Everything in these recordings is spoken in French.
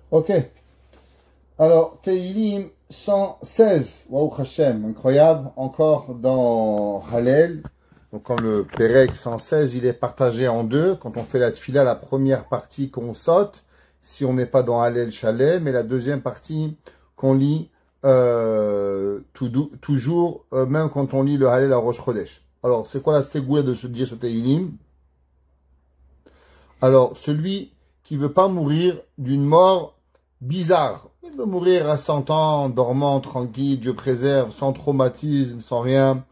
Ok. Alors, Teilim 116. Waouh Hashem, incroyable. Encore dans Hallel. Donc, comme le Pérec 116, il est partagé en deux. Quand on fait la tfila, la première partie qu'on saute, si on n'est pas dans Hallel Shalem, mais la deuxième partie qu'on lit toujours, même quand on lit le Hallel à Rosh Chodesh. Alors, c'est quoi la ségoula de se dire ce Teilim? Alors, celui qui veut pas mourir d'une mort bizarre, il veut mourir à 100 ans, dormant, tranquille, Dieu préserve, sans traumatisme, sans rien,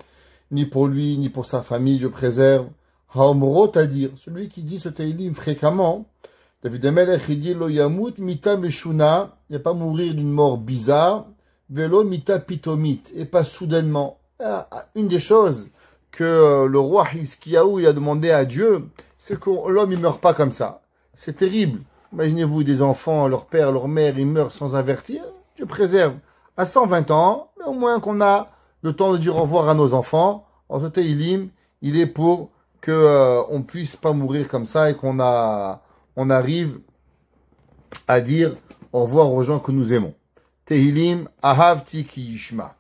ni pour lui, ni pour sa famille, Dieu préserve. Haomrot, à dire, celui qui dit ce Teilim fréquemment, David Amelech, il dit, Lo yamut mita meshuna, il ne va pas mourir d'une mort bizarre, velo mita pitomit, et pas soudainement. Une des choses que le roi Hiskiaou, il a demandé à Dieu, c'est que l'homme, il meurt pas comme ça. C'est terrible. Imaginez-vous des enfants, leur père, leur mère, ils meurent sans avertir. Dieu préserve. À 120 ans, mais au moins qu'on a le temps de dire au revoir à nos enfants. En tout cas, il est pour que on puisse pas mourir comme ça et on arrive à dire au revoir aux gens que nous aimons. Tehilim, ahavti ki yishma.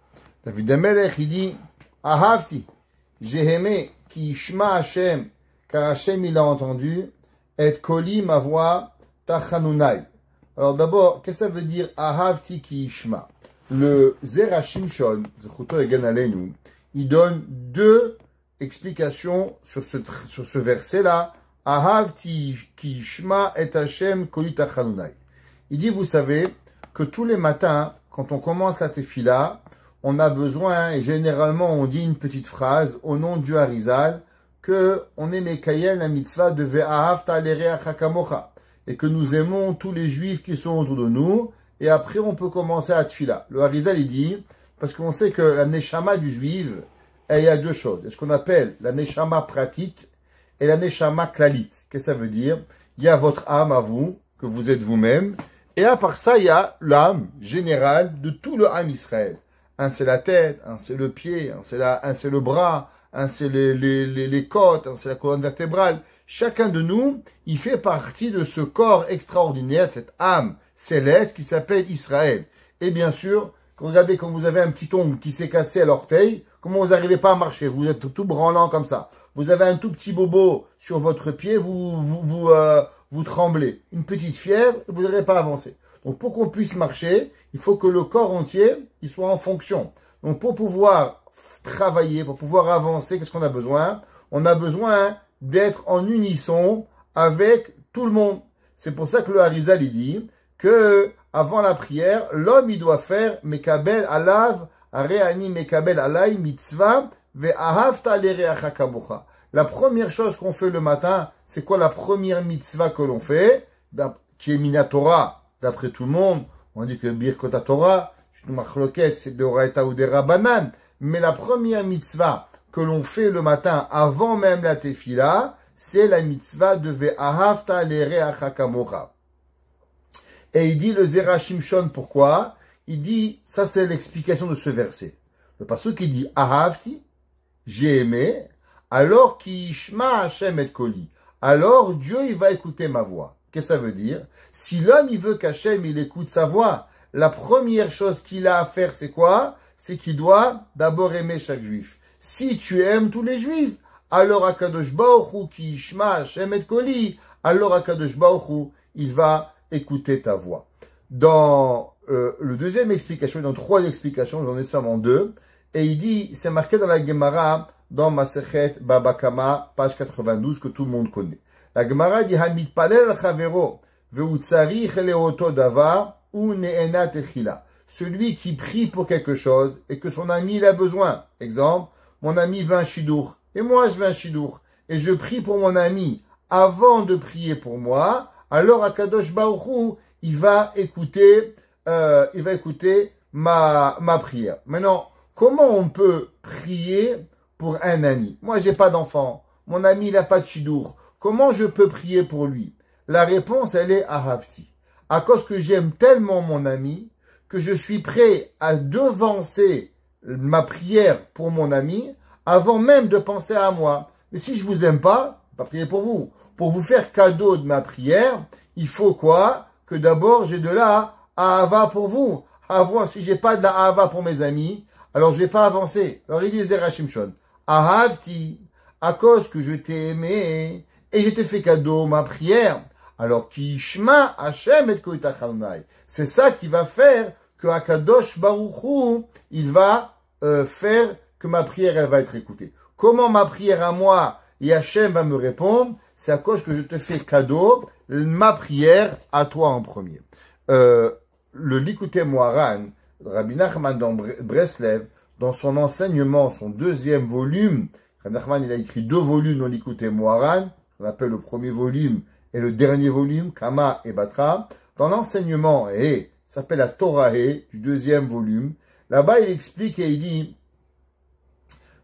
David Amelech, il dit, ahavti, j'ai aimé ki yishma Hashem, car Hashem, il a entendu, et koli, ma voix, tachanunai. Alors d'abord, qu'est-ce que ça veut dire ahavti ki yishma? Le Zerachim Shon, Zechuto Egan Aleinu, il donne deux explications sur ce verset-là. Ahavti ki yishma et Hashem koli tachanunai. Il dit, vous savez, que tous les matins, quand on commence la tefila, on a besoin, et généralement on dit une petite phrase au nom du Harizal, que on est Mekayel la mitzvah de Ve'ahavta l'ereach kamocha, et que nous aimons tous les juifs qui sont autour de nous, et après on peut commencer à tefila. Le Harizal il dit, parce qu'on sait que la neshama du juif, il y a deux choses. Il y a ce qu'on appelle la neshama pratit et la neshama klalit. Qu'est-ce que ça veut dire? Il y a votre âme à vous, que vous êtes vous-même, et à part ça, il y a l'âme générale de tout le âme Israël. Un c'est la tête, un c'est le pied, un c'est le bras, un c'est les côtes, un c'est la colonne vertébrale. Chacun de nous, il fait partie de ce corps extraordinaire, de cette âme céleste qui s'appelle Israël. Et bien sûr, regardez quand vous avez un petit ongle qui s'est cassé à l'orteil, comment vous n'arrivez pas à marcher? Vous êtes tout branlant comme ça. Vous avez un tout petit bobo sur votre pied, vous tremblez. Une petite fièvre, vous n'arrivez pas à avancer. Donc pour qu'on puisse marcher, il faut que le corps entier, il soit en fonction. Donc pour pouvoir travailler, pour pouvoir avancer, qu'est-ce qu'on a besoin? On a besoin d'être en unisson avec tout le monde. C'est pour ça que le Harizal il dit que avant la prière, l'homme il doit faire Mekabel alav, areani Mekabel alay mitzvah ve'ahavta l'ereach kamocha. La première chose qu'on fait le matin, c'est quoi la première mitzvah que l'on fait, qui est Minatora, d'après tout le monde? On dit que Birkot Torah, c'est de Oraita ou des Rabbanan. Mais la première mitzvah que l'on fait le matin, avant même la tefila, c'est la mitzvah de Ve'ahavta l'ereach kamocha. Et il dit le Zerachim Shon, pourquoi? Il dit, ça c'est l'explication de ce verset. Le passage qui dit Ahavti, j'ai aimé, alors qu'Ishma Hashem et Koli. Alors Dieu il va écouter ma voix. Qu'est-ce que ça veut dire? Si l'homme il veut qu'Hachem il écoute sa voix, la première chose qu'il a à faire c'est quoi? C'est qu'il doit d'abord aimer chaque juif. Si tu aimes tous les juifs, alors Akadosh Baruch Hu ki Ishma Hashem et Koli, alors Akadosh Baruch Hu il va écouter ta voix. Dans le deuxième explication, dans trois explications, j'en ai seulement deux, et il dit, c'est marqué dans la Gemara, dans Masechet Baba Kama, page 92, que tout le monde connaît. La Gemara dit, Hamid Palel al-Chavero, ve'utzari cheleoto davar, ou ne'ena techila. Celui qui prie pour quelque chose, et que son ami il a besoin. Exemple, mon ami veut un shidour, et moi je veux un shidour, et je prie pour mon ami, avant de prier pour moi, alors Akadosh Baruch Hu, il va écouter ma prière. Maintenant, comment on peut prier pour un ami? Moi, j'ai pas d'enfant. Mon ami, il n'a pas de shidour. Comment je peux prier pour lui? La réponse, elle est Ahavti. À cause que j'aime tellement mon ami, que je suis prêt à devancer ma prière pour mon ami, avant même de penser à moi. Mais si je vous aime pas, je vais pas prier pour vous. Pour vous faire cadeau de ma prière, il faut quoi? que d'abord j'ai de la ahava pour vous. Avoir, si j'ai pas de la ahava pour mes amis, alors je vais pas avancer. Alors il dit Zera Shimshon, ahavti, à cause que je t'ai aimé, et je t'ai fait cadeau ma prière. Alors ki shma Hashem et koita chanunai. C'est ça qui va faire que Akadosh Baruch Hu, il va faire que ma prière elle va être écoutée. Comment ma prière à moi et Hashem va me répondre? C'est à cause que je te fais cadeau ma prière à toi en premier. Le Likutei Moharan, Rabbi Nachman dans Breslev, dans son enseignement, son deuxième volume, Rabbi Nachman il a écrit 2 volumes dans Likutei Moharan, on appelle le premier volume et le dernier volume, Kama et Batra. Dans l'enseignement, ça s'appelle la Torah du deuxième volume, là-bas il explique et il dit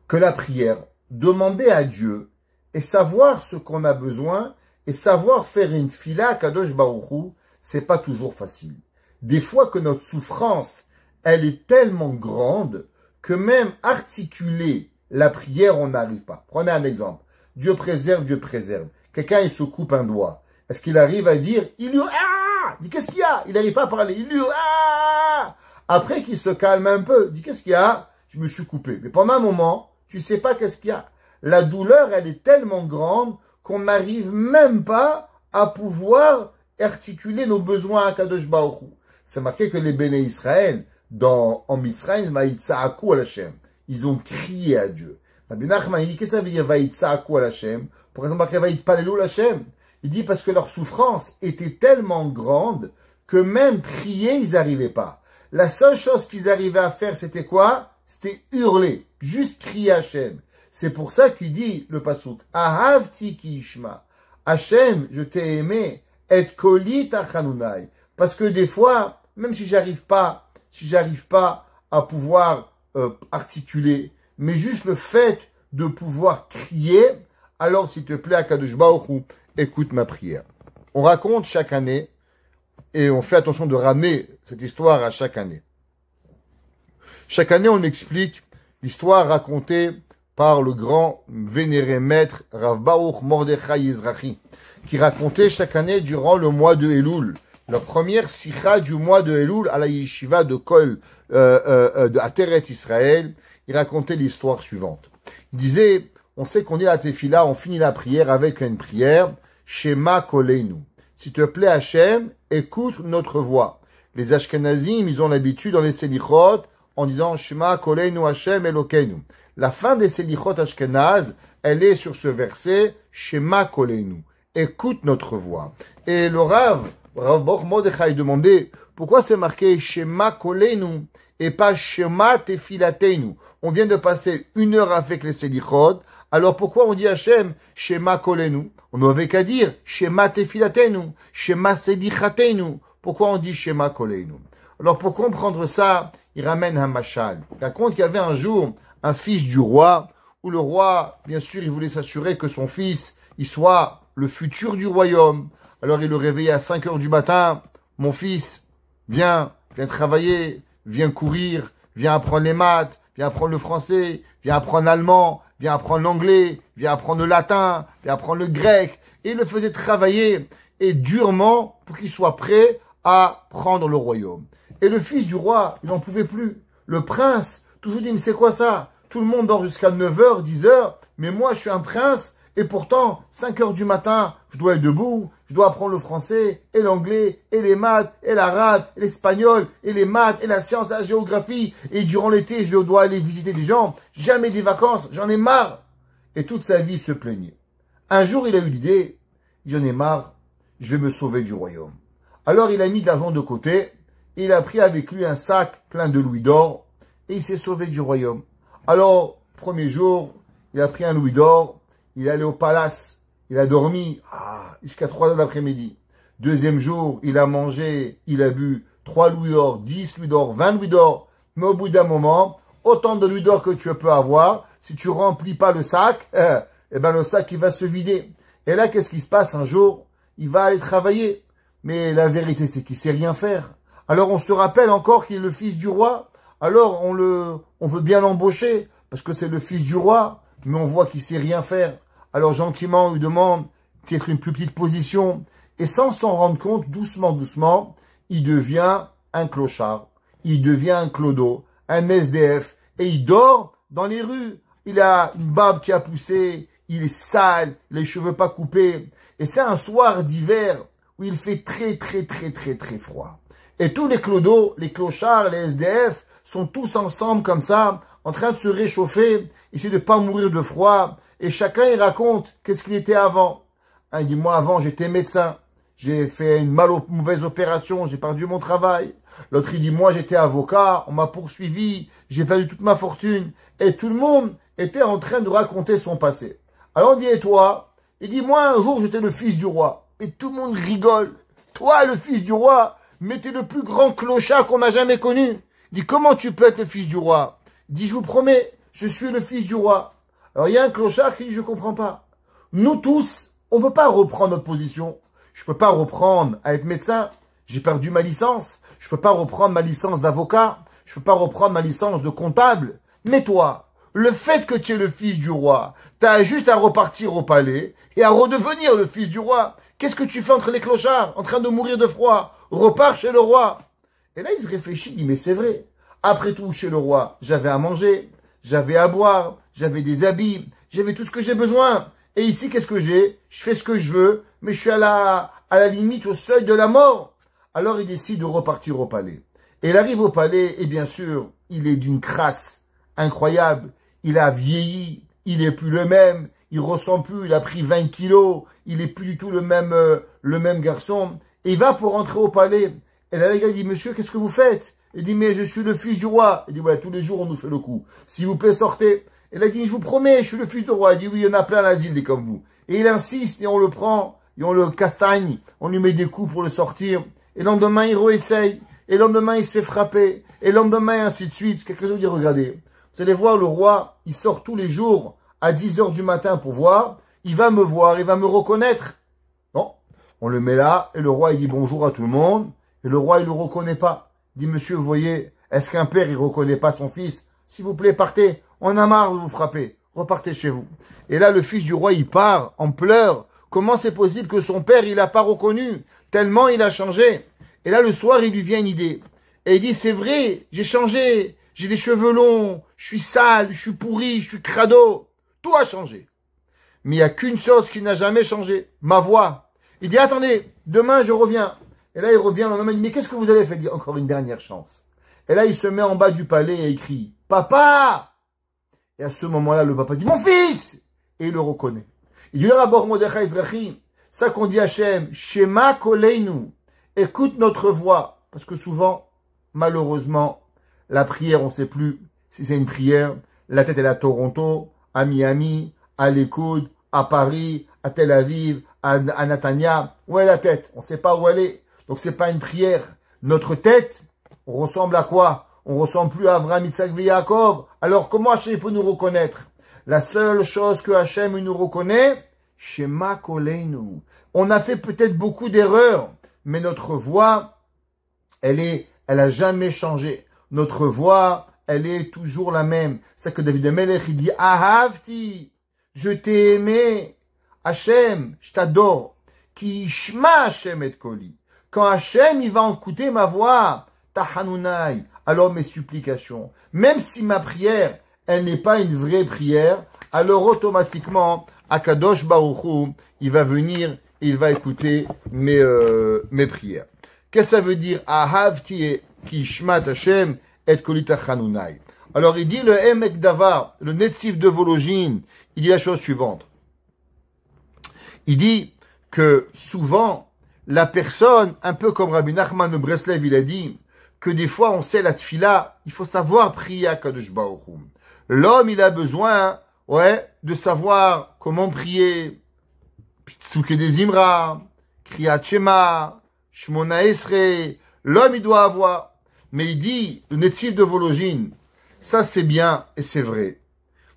que la prière, demander à Dieu et savoir ce qu'on a besoin et savoir faire une fila à Kadosh Baruch Hu, c'est pas toujours facile. Des fois que notre souffrance, elle est tellement grande que même articuler la prière, on n'arrive pas. Prenez un exemple. Dieu préserve, Dieu préserve. Quelqu'un, il se coupe un doigt. Est-ce qu'il arrive à dire, il hurle, ah! Il dit, qu'est-ce qu'il y a? Il n'arrive pas à parler. Il hurle, ah! Après qu'il se calme un peu, il dit, qu'est-ce qu'il y a? Je me suis coupé. Mais pendant un moment, tu sais pas qu'est-ce qu'il y a. La douleur, elle est tellement grande qu'on n'arrive même pas à pouvoir articuler nos besoins à Kadosh Baruch Hu. C'est marqué que les Béné Israël, en Mitzrayim, Vaïtsaaku al Hashem, ils ont crié à Dieu. Rabbi Nachman, il dit, qu'est-ce que ça veut dire Vaïtsaaku al Hashem? Pour exemple, marqué Vaïtpalelu al Hashem. Il dit parce que leur souffrance était tellement grande que même crier, ils n'arrivaient pas. La seule chose qu'ils arrivaient à faire, c'était quoi? C'était hurler, juste crier Hashem. C'est pour ça qu'il dit, le pasouk, Ahavti ki ishma. Hashem, je t'ai aimé, et koli tachanunai. Parce que des fois, même si j'arrive pas à pouvoir articuler, mais juste le fait de pouvoir crier, alors s'il te plaît, Akadosh Baruch Hu, écoute ma prière. On raconte chaque année, et on fait attention de ramener cette histoire à chaque année. Chaque année, on explique l'histoire racontée par le grand vénéré maître Rav Baruch Mordechai Yizrahi, qui racontait chaque année durant le mois de Elul, la première sikha du mois de Elul à la yeshiva de Kol, de Ateret Israël. Il racontait l'histoire suivante. Il disait, on sait qu'on dit la tefila, on finit la prière avec une prière, Shema Koleinu. S'il te plaît Hachem, écoute notre voix. Les Ashkenazim, ils ont l'habitude dans les Selichot, en disant Shema Koleinu Hachem Elokeinu. La fin des Selichot Ashkenaz, elle est sur ce verset, Shema Koleinu. Écoute notre voix. Et le Rav Baruch Mordechai demandait, pourquoi c'est marqué Shema Koleinu et pas Shema Tefilateinu? On vient de passer 1 heure avec les Selichot, alors pourquoi on dit Hachem Shema Koleinu? On n'avait qu'à dire Shema Tefilateinu, Shema Selichatenu. Pourquoi on dit Shema Koleinu? Alors pour comprendre ça, il ramène un machal. Il raconte qu'il y avait un jour un fils du roi, où le roi, bien sûr, il voulait s'assurer que son fils, il soit le futur du royaume. Alors il le réveillait à 5 heures du matin. Mon fils, viens travailler, viens courir, viens apprendre les maths, viens apprendre le français, viens apprendre l'allemand, viens apprendre l'anglais, viens apprendre le latin, viens apprendre le grec. Et il le faisait travailler, et durement, pour qu'il soit prêt à prendre le royaume. Et le fils du roi, il n'en pouvait plus. Le prince, toujours dit, mais c'est quoi ça? Tout le monde dort jusqu'à 9h, 10h, mais moi je suis un prince, et pourtant, 5 heures du matin, je dois être debout, je dois apprendre le français, et l'anglais, et les maths, et l'arabe, et l'espagnol, et les maths, et la science, la géographie, et durant l'été, je dois aller visiter des gens, jamais des vacances, j'en ai marre. Et toute sa vie, il se plaignait. Un jour, il a eu l'idée, j'en ai marre, je vais me sauver du royaume. Alors, il a mis de l'argent de côté, et il a pris avec lui un sac plein de louis d'or, et il s'est sauvé du royaume. Alors, premier jour, il a pris un louis d'or, il est allé au palace, il a dormi jusqu'à 3 heures d'après-midi. Deuxième jour, il a mangé, il a bu 3 louis d'or, 10 louis d'or, 20 louis d'or. Mais au bout d'un moment, autant de louis d'or que tu peux avoir, si tu remplis pas le sac, le sac il va se vider. Et là, qu'est-ce qui se passe un jour? Il va aller travailler. Mais la vérité, c'est qu'il sait rien faire. Alors on se rappelle encore qu'il est le fils du roi. Alors on veut bien l'embaucher parce que c'est le fils du roi, mais on voit qu'il sait rien faire. Alors gentiment, on lui demande peut-être une plus petite position. Et sans s'en rendre compte, doucement, doucement, il devient un clochard, il devient un clodo, un SDF, et il dort dans les rues. Il a une barbe qui a poussé, il est sale, les cheveux pas coupés. Et c'est un soir d'hiver où il fait très, très, très, très, très froid. Et tous les clodos, les clochards, les SDF, sont tous ensemble comme ça, en train de se réchauffer, essayer de pas mourir de froid. Et chacun, il raconte qu'est-ce qu'il était avant. Un, il dit, moi, avant, j'étais médecin. J'ai fait une mauvaise opération, j'ai perdu mon travail. L'autre, il dit, moi, j'étais avocat, on m'a poursuivi, j'ai perdu toute ma fortune. Et tout le monde était en train de raconter son passé. Alors on dit, et toi? Il dit, moi, un jour, j'étais le fils du roi. Et tout le monde rigole. Toi, le fils du roi, mais t'es le plus grand clochard qu'on a jamais connu. Il dit, comment tu peux être le fils du roi? Il dit, je vous promets, je suis le fils du roi. Alors il y a un clochard qui dit, je comprends pas. Nous tous, on ne peut pas reprendre notre position. Je ne peux pas reprendre à être médecin. J'ai perdu ma licence. Je ne peux pas reprendre ma licence d'avocat. Je ne peux pas reprendre ma licence de comptable. Mais toi, le fait que tu es le fils du roi, tu as juste à repartir au palais et à redevenir le fils du roi. Qu'est-ce que tu fais entre les clochards, en train de mourir de froid? Repars chez le roi. Et là, il se réfléchit, il dit, mais c'est vrai. Après tout, chez le roi, j'avais à manger, j'avais à boire, j'avais des habits, j'avais tout ce que j'ai besoin. Et ici, qu'est-ce que j'ai? Je fais ce que je veux, mais je suis à la limite, au seuil de la mort. Alors, il décide de repartir au palais. Et il arrive au palais, et bien sûr, il est d'une crasse incroyable. Il a vieilli, il est plus le même, il ressent plus, il a pris 20 kilos, il est plus du tout le même garçon. Et il va pour rentrer au palais. Et là, le gars dit, monsieur, qu'est-ce que vous faites? Il dit, mais je suis le fils du roi. Il dit, ouais, tous les jours, on nous fait le coup. S'il vous plaît, sortez. Et là, il dit, je vous promets, je suis le fils du roi. Il dit, oui, il y en a plein à l'asile, des comme vous. Et il insiste, et on le prend, et on le castagne, on lui met des coups pour le sortir. Et le lendemain, il réessaye. Et le lendemain, il se fait frapper. Et le lendemain, ainsi de suite. Quelqu'un vous dit, regardez, vous allez voir, le roi, il sort tous les jours à 10 heures du matin pour voir. Il va me voir, il va me reconnaître. Non, on le met là, et le roi, il dit bonjour à tout le monde. Et le roi, il le reconnaît pas. Il dit, monsieur, vous voyez, est-ce qu'un père, il reconnaît pas son fils? S'il vous plaît, partez. On a marre de vous frapper. Repartez chez vous. Et là, le fils du roi, il part en pleurs. Comment c'est possible que son père, il l'a pas reconnu? Tellement il a changé. Et là, le soir, il lui vient une idée. Et il dit, c'est vrai, j'ai changé. J'ai des cheveux longs. Je suis sale. Je suis pourri. Je suis crado. Tout a changé. Mais il n'y a qu'une chose qui n'a jamais changé. Ma voix. Il dit, attendez, demain, je reviens. Et là, il revient, le lendemain, il dit, mais qu'est-ce que vous avez fait? Il dit, encore une dernière chance. Et là, il se met en bas du palais et il crie, papa! Et à ce moment-là, le papa dit, mon fils! Et il le reconnaît. Il dit, le Rabbi Mordechai Ezrahi, ça qu'on dit Hachem, Shema Koleinu, écoute notre voix. Parce que souvent, malheureusement, la prière, on ne sait plus si c'est une prière. La tête, elle est à Toronto, à Miami, à l'Écoute, à Paris, à Tel Aviv, à Natania. Où est la tête? On ne sait pas où elle est. Donc c'est pas une prière. Notre tête, on ressemble à quoi? On ressemble plus à Abraham, Yitzhak et Yaakov. Alors comment Hachem peut nous reconnaître? La seule chose que Hachem nous reconnaît, Shema Koleinu. On a fait peut-être beaucoup d'erreurs, mais notre voix, elle a jamais changé. Notre voix, elle est toujours la même. C'est que David Amelech, il dit, Ahavti, je t'ai aimé. Hachem, je t'adore. Ki shma Hachem et koli. Quand Hachem, il va écouter ma voix, Tahanunai, alors mes supplications, même si ma prière, elle n'est pas une vraie prière, alors automatiquement, Akadosh Baruch Hu, il va venir et il va écouter mes prières. Qu'est-ce que ça veut dire? Ahavti ki shmat Hachem et koli Tahanunai. Alors il dit le Emek Davar, le Netziv de Vologine, il dit la chose suivante. Il dit que souvent, la personne, un peu comme Rabbi Nachman de Breslev, il a dit que des fois, on sait la tfila, il faut savoir prier à Kadosh Baruch Hu. L'homme, il a besoin, de savoir comment prier. Psuke des Imra, Kriyat Shema, Shmona Esre. L'homme, il doit avoir. Mais il dit, le Netziv de Vologine, ça c'est bien et c'est vrai.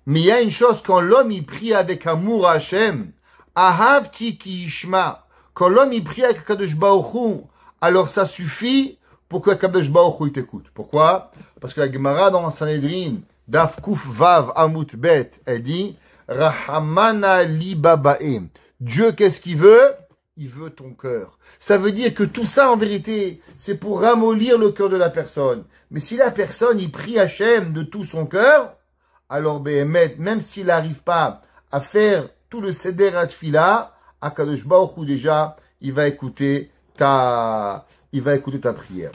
Mais il y a une chose, quand l'homme, il prie avec amour à Hachem, Ahavti ki yishma. Quand l'homme il prie avec Kadosh Baruch Hu, alors ça suffit pour que Kadosh Baruch Hu t'écoute. Pourquoi? Parce que la Gemara dans Sanhedrin, Daf Kuf Vav Amut Bet, elle dit Rahamana li babae. Dieu, qu'est-ce qu'il veut? il veut ton cœur. Ça veut dire que tout ça, en vérité, c'est pour ramollir le cœur de la personne. Mais si la personne, il prie Hachem de tout son cœur, alors, Béhémet, même s'il n'arrive pas à faire tout le Seder Atfila, Akadosh Baruch Hu, déjà, il va écouter ta prière.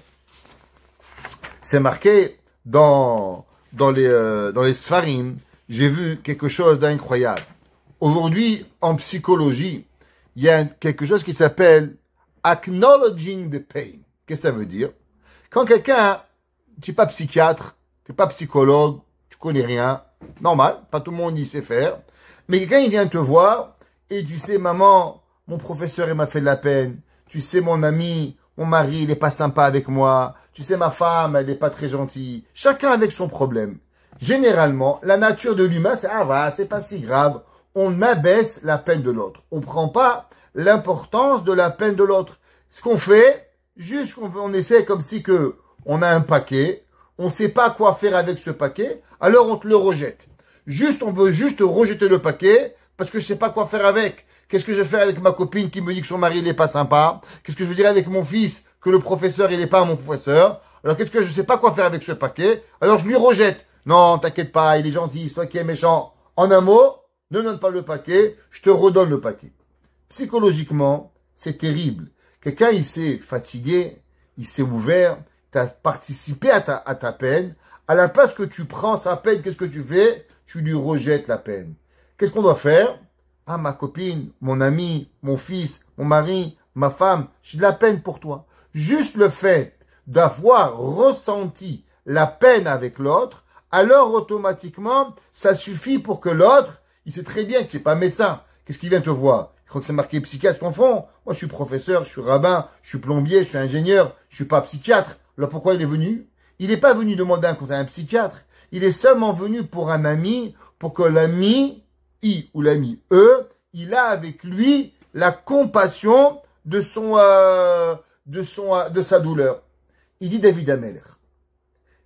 C'est marqué dans les Sfarim, j'ai vu quelque chose d'incroyable. Aujourd'hui, en psychologie, il y a quelque chose qui s'appelle acknowledging the pain. Qu'est-ce que ça veut dire? Quand quelqu'un, tu n'es pas psychiatre, tu n'es pas psychologue, tu connais rien, normal, pas tout le monde y sait faire, mais quelqu'un, il vient te voir, et tu sais, maman, mon professeur, il m'a fait de la peine, tu sais, mon ami, mon mari, il n'est pas sympa avec moi, tu sais, ma femme, elle n'est pas très gentille, chacun avec son problème. Généralement, la nature de l'humain, c'est, ah va, c'est pas si grave, on abaisse la peine de l'autre. On prend pas l'importance de la peine de l'autre. Ce qu'on fait, juste on essaie comme si que on a un paquet, on sait pas quoi faire avec ce paquet, alors on te le rejette. On veut juste rejeter le paquet parce que je sais pas quoi faire avec. Qu'est-ce que je fais avec ma copine qui me dit que son mari n'est pas sympa? Qu'est-ce que je veux dire avec mon fils que le professeur il n'est pas mon professeur? Alors qu'est-ce que je sais pas quoi faire avec ce paquet? Alors je lui rejette. Non, t'inquiète pas, il est gentil, c'est toi qui es méchant. En un mot, ne donne pas le paquet, je te redonne le paquet. Psychologiquement, c'est terrible. Quelqu'un, il s'est fatigué, il s'est ouvert, tu as participé à ta peine. À la place que tu prends sa peine, qu'est-ce que tu fais? Tu lui rejettes la peine. Qu'est-ce qu'on doit faire? Ah, ma copine, mon ami, mon fils, mon mari, ma femme, j'ai de la peine pour toi. Juste le fait d'avoir ressenti la peine avec l'autre, alors automatiquement, ça suffit pour que l'autre, il sait très bien que tu n'es pas médecin. Qu'est-ce qu'il vient te voir? Il croit que c'est marqué psychiatre qu'on fond. Moi, je suis professeur, je suis rabbin, je suis plombier, je suis ingénieur, je suis pas psychiatre. Alors pourquoi il est venu? Il n'est pas venu demander un conseil à un psychiatre. Il est seulement venu pour un ami, pour que l'ami, I ou l'ami E, il a avec lui la compassion de sa douleur. Il dit David Ameler.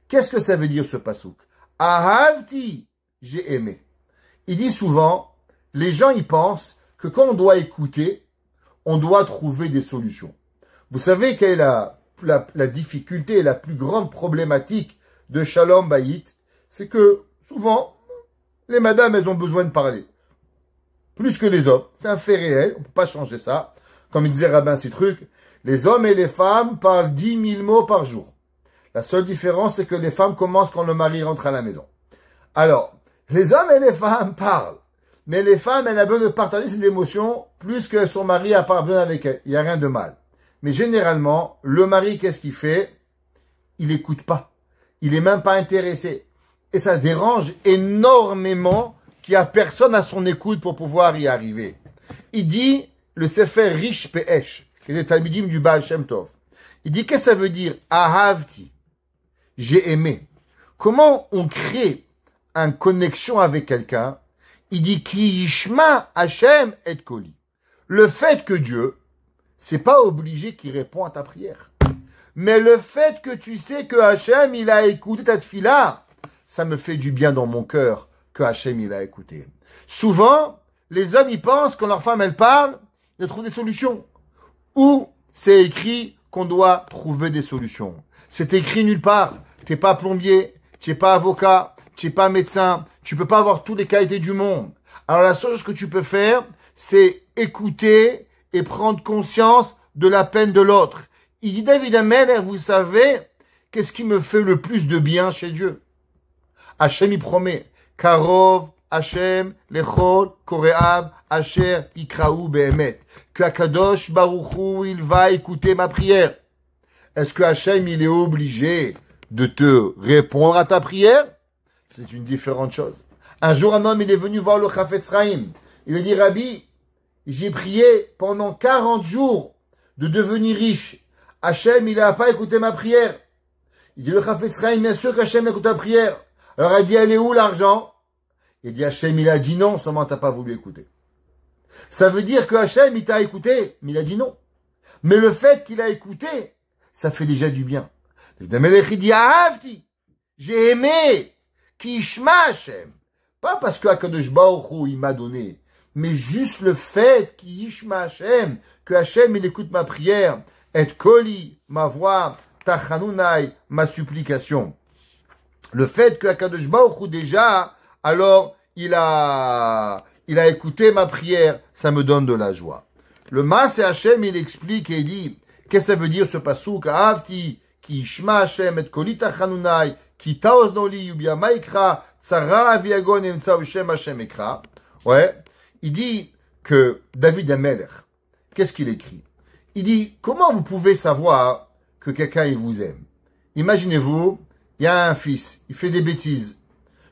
Qu'est-ce que ça veut dire ce pasouk? Ahavti, j'ai aimé. Il dit souvent, les gens y pensent que quand on doit écouter, on doit trouver des solutions. Vous savez quelle est la difficulté et la plus grande problématique de Shalom Bayit? C'est que souvent, les madames, elles ont besoin de parler. Plus que les hommes. C'est un fait réel, on ne peut pas changer ça. Comme il disait Rabbin Citruc, les hommes et les femmes parlent 10 000 mots par jour. La seule différence, c'est que les femmes commencent quand le mari rentre à la maison. Alors, les hommes et les femmes parlent. Mais les femmes, elles ont besoin de partager ses émotions plus que son mari a pas besoin avec elle. Il n'y a rien de mal. Mais généralement, le mari, qu'est-ce qu'il fait? Il n'écoute pas. Il n'est même pas intéressé. Et ça dérange énormément qu'il n'y a personne à son écoute pour pouvoir y arriver. Il dit, le Sefer Rish Pe'esh, qui est le Talmidim du Baal Shem Tov. Il dit, qu'est-ce que ça veut dire? Ahavti. J'ai aimé. Comment on crée une connexion avec quelqu'un? Il dit Ki yishma Hashem et koli. Le fait que Dieu, c'est pas obligé qu'il répond à ta prière. Mais le fait que tu sais que Hashem, il a écouté ta tefila, ça me fait du bien dans mon cœur que Hashem, il a écouté. Souvent, les hommes, ils pensent quand leur femme, elle parle, ils trouvent des solutions. Ou c'est écrit qu'on doit trouver des solutions. C'est écrit nulle part. T'es pas plombier, tu n'es pas avocat, tu n'es pas médecin, tu peux pas avoir toutes les qualités du monde. Alors la seule chose que tu peux faire, c'est écouter et prendre conscience de la peine de l'autre. Il dit David Ameler, vous savez, qu'est-ce qui me fait le plus de bien chez Dieu? Hachem y promet, Karov, Hachem, Lechol, Koreab, Asher, Ikraou, Behemet, que Akadosh Baruch Hu, il va écouter ma prière. Est-ce que Hachem, il est obligé de te répondre à ta prière? C'est une différente chose. Un jour, un homme, il est venu voir le Chafetz Chaim. Il lui dit, Rabbi, j'ai prié pendant 40 jours de devenir riche. Hachem, il n'a pas écouté ma prière. Il dit, le Chafetz Chaim, bien sûr qu'Hachem écoute ta prière. Alors, il dit, elle est où l'argent? Il dit, Hachem, il a dit non, seulement t'as pas voulu écouter. Ça veut dire que Hachem, il t'a écouté, mais il a dit non. Mais le fait qu'il a écouté, ça fait déjà du bien. Il dit, Ahavti, j'ai aimé, Kishma Hachem. Pas parce que Akadosh Baruch Hu, il m'a donné, mais juste le fait qu'Yishma Hashem, que Hashem il écoute ma prière, et Koli, ma voix, Tachanunai, ma supplication. Le fait que Akadosh Baruch Hu déjà, alors il a écouté ma prière, ça me donne de la joie. Le Maaseh Hashem, il explique et il dit, qu'est-ce que ça veut dire ce pasuk? Ahavti, ki Yishma Hashem et Koli Tachanunai, ki Taoznoli, Yubiyama Ikra, Tzara Aviagon Emtsa Shem Hashem Ikra. Ouais. Il dit que David Amelech, qu'est-ce qu'il écrit? Il dit, comment vous pouvez savoir que quelqu'un il vous aime? Imaginez-vous, il y a un fils, il fait des bêtises.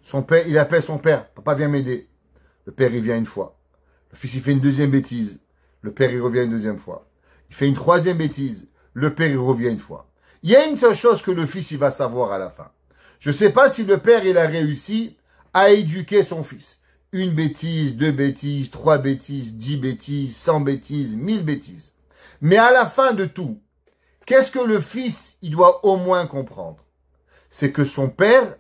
Son père, il appelle son père, papa viens m'aider. Le père il vient une fois. Le fils il fait une deuxième bêtise. Le père il revient une deuxième fois. Il fait une troisième bêtise. Le père il revient une fois. Il y a une seule chose que le fils il va savoir à la fin. Je ne sais pas si le père il a réussi à éduquer son fils. Une bêtise, deux bêtises, trois bêtises, 10 bêtises, 100 bêtises, 1000 bêtises. Mais à la fin de tout, qu'est-ce que le fils, il doit au moins comprendre? C'est que son père,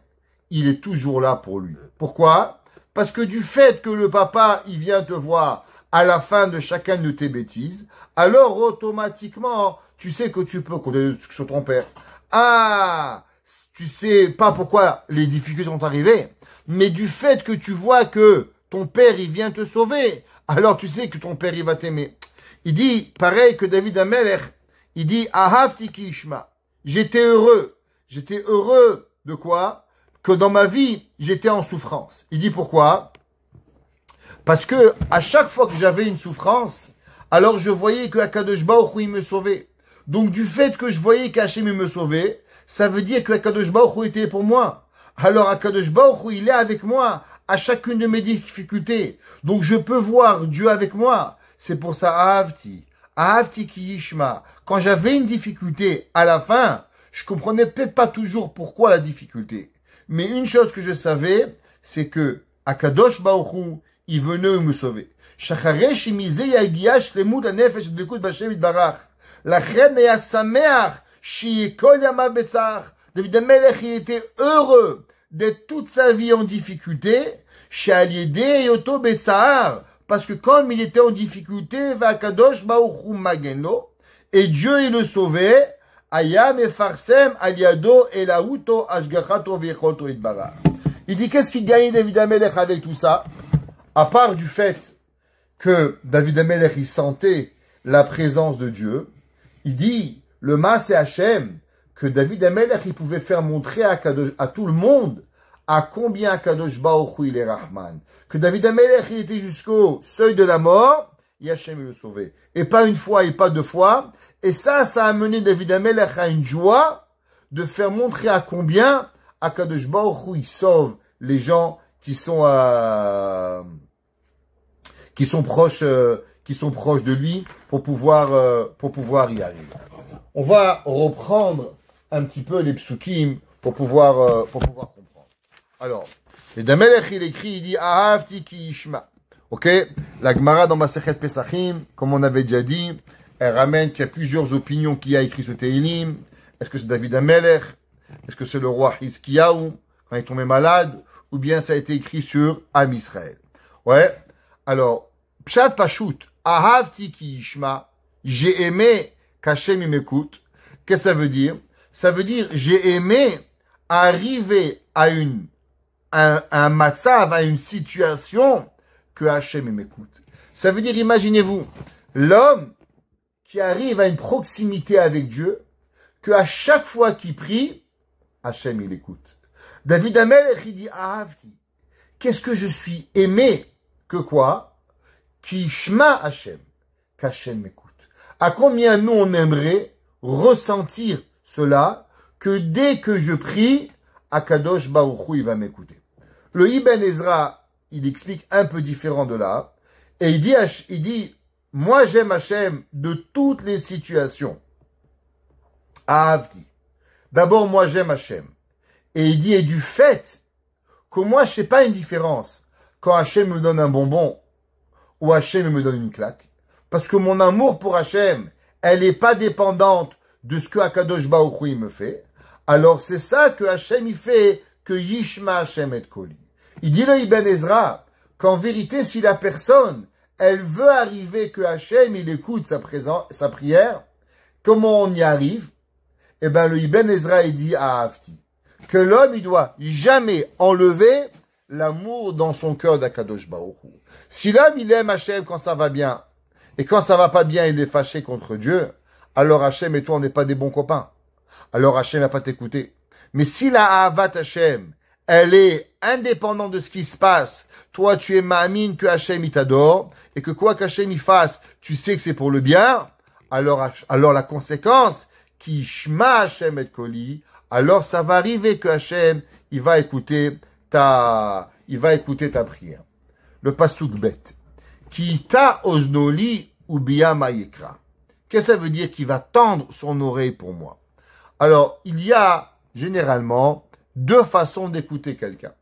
il est toujours là pour lui. Pourquoi? Parce que du fait que le papa, il vient te voir à la fin de chacune de tes bêtises, alors automatiquement, tu sais que tu peux compter sur ton père. Ah, tu sais pas pourquoi les difficultés sont arrivées, mais du fait que tu vois que ton père, il vient te sauver, alors tu sais que ton père, il va t'aimer. Il dit, pareil que David Amelech, il dit, Ahavti ki Yishma. J'étais heureux. J'étais heureux de quoi? Que dans ma vie, j'étais en souffrance. Il dit pourquoi? Parce que à chaque fois que j'avais une souffrance, alors je voyais que Akadosh Baruch Hu, il me sauvait. Donc du fait que je voyais qu'Hachem me sauvait, ça veut dire que Akadosh Baruch Hu était pour moi. Alors Akadosh Baruch Hu, il est avec moi à chacune de mes difficultés. Donc je peux voir Dieu avec moi. C'est pour ça, Ahavti ki Yishma. Quand j'avais une difficulté à la fin, je comprenais peut-être pas toujours pourquoi la difficulté. Mais une chose que je savais, c'est que Akadosh Baruch Hu, il venait me sauver. Shachareh shemize yagia shlemut hanefesh dvekut b'Hashem yitbarach. Lachen ya sameach sheyekol yama betzach. David Amelech, il était heureux d'être toute sa vie en difficulté. She'al yedei yoto betzahar. Parce que comme il était en difficulté, Vakadosh Baruch Hu mageno, et Dieu il le sauvait, Ayam efarsem aliado elauto ashgachato v'yechoto itbarach. Il dit qu'est-ce qu'il gagnait David Amelech avec tout ça? À part du fait que David Amelech il sentait la présence de Dieu, il dit le Maaseh Hashem que David Amelech il pouvait faire montrer à tout le monde à combien Kadosh Baruch Hu il est Rahman. Que David Amelech il était jusqu'au seuil de la mort, et Hashem le sauvait. Et pas une fois et pas deux fois. Et ça a amené David Amelech à une joie de faire montrer à combien Kadosh Baruch Hu il sauve les gens qui sont proches de lui pour pouvoir y arriver. On va reprendre un petit peu les psukim pour pouvoir comprendre. Alors, et Damelech, il écrit, il dit, Ahavti ki Yishma. Ok? La Gemara dans Masechet Pesachim, comme on avait déjà dit, elle ramène qu'il y a plusieurs opinions qui a écrit ce Teilim. Est-ce que c'est David Amelech? Est-ce que c'est le roi Hizkiyahu, quand il est tombé malade? Ou bien ça a été écrit sur Am Israël? Ouais. Alors, Pshat Pashut, Ahavti ki Yishma, j'ai aimé qu'Hachem il m'écoute. Qu'est-ce que ça veut dire? Ça veut dire, j'ai aimé arriver à un matzav, à une situation que Hachem m'écoute. Ça veut dire, imaginez-vous, l'homme qui arrive à une proximité avec Dieu, que à chaque fois qu'il prie, Hachem il écoute. David Amelech, il dit, Ahavti, qu'est-ce que je suis aimé que quoi? Ki shma Hachem, qu'Hachem m'écoute. À combien nous on aimerait ressentir cela, que dès que je prie, Akadosh Baruch Hu, il va m'écouter. Le Ibn Ezra, il explique un peu différent de là, et il dit, moi j'aime Hachem de toutes les situations. Ahavti. D'abord, moi j'aime Hachem. Et il dit, et du fait que moi je fais pas une différence quand Hachem me donne un bonbon ou Hachem me donne une claque, parce que mon amour pour Hachem, elle n'est pas dépendante de ce que Akadosh Baruch Hu me fait. Alors c'est ça que Hachem il fait, que Yishma Hachem et Koli. Il dit le Ibn Ezra qu'en vérité, si la personne, elle veut arriver que Hachem, il écoute sa prière. Comment on y arrive? Eh ben, le Ibn Ezra, il dit à Hafti que l'homme, il doit jamais enlever l'amour dans son cœur d'Akadosh Baruch Hu. Si l'homme, il aime Hachem quand ça va bien, et quand ça va pas bien, il est fâché contre Dieu, alors Hachem et toi, on n'est pas des bons copains. Alors Hachem va pas t'écouter. Mais si la Ahavat Hachem, elle est indépendante de ce qui se passe, toi, tu es ma'amine que Hachem, il t'adore, et que quoi qu'Hachem il fasse, tu sais que c'est pour le bien, alors la conséquence, qui shma Hachem et koli, alors ça va arriver que Hachem, il va écouter ta prière. Le pasuk bet. Ki ta oznoli ubia mayekra. Qu'est-ce que ça veut dire qu'il va tendre son oreille pour moi? Alors, il y a généralement deux façons d'écouter quelqu'un.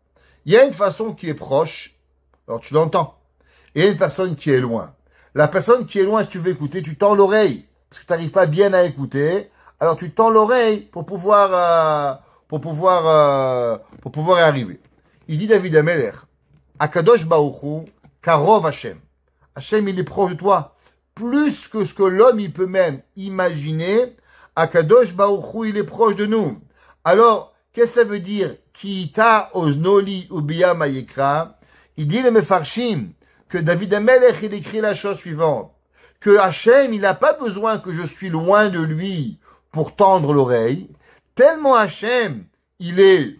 Il y a une façon qui est proche, alors tu l'entends. Et il y a une personne qui est loin. La personne qui est loin, si tu veux écouter, tu tends l'oreille. Parce que tu n'arrives pas bien à écouter. Alors tu tends l'oreille pour pouvoir y arriver. Il dit David Ameler, Akadosh Baruch Hu, Karov Hashem. Hashem, il est proche de toi. Plus que ce que l'homme, il peut même imaginer. Akadosh Baruch Hu, il est proche de nous. Alors, qu'est-ce que ça veut dire? Kita oznoli ubiya mayekra. Il dit le Mefarshim que David Ameler, il écrit la chose suivante. Que Hachem, il n'a pas besoin que je suis loin de lui pour tendre l'oreille. Tellement Hachem, il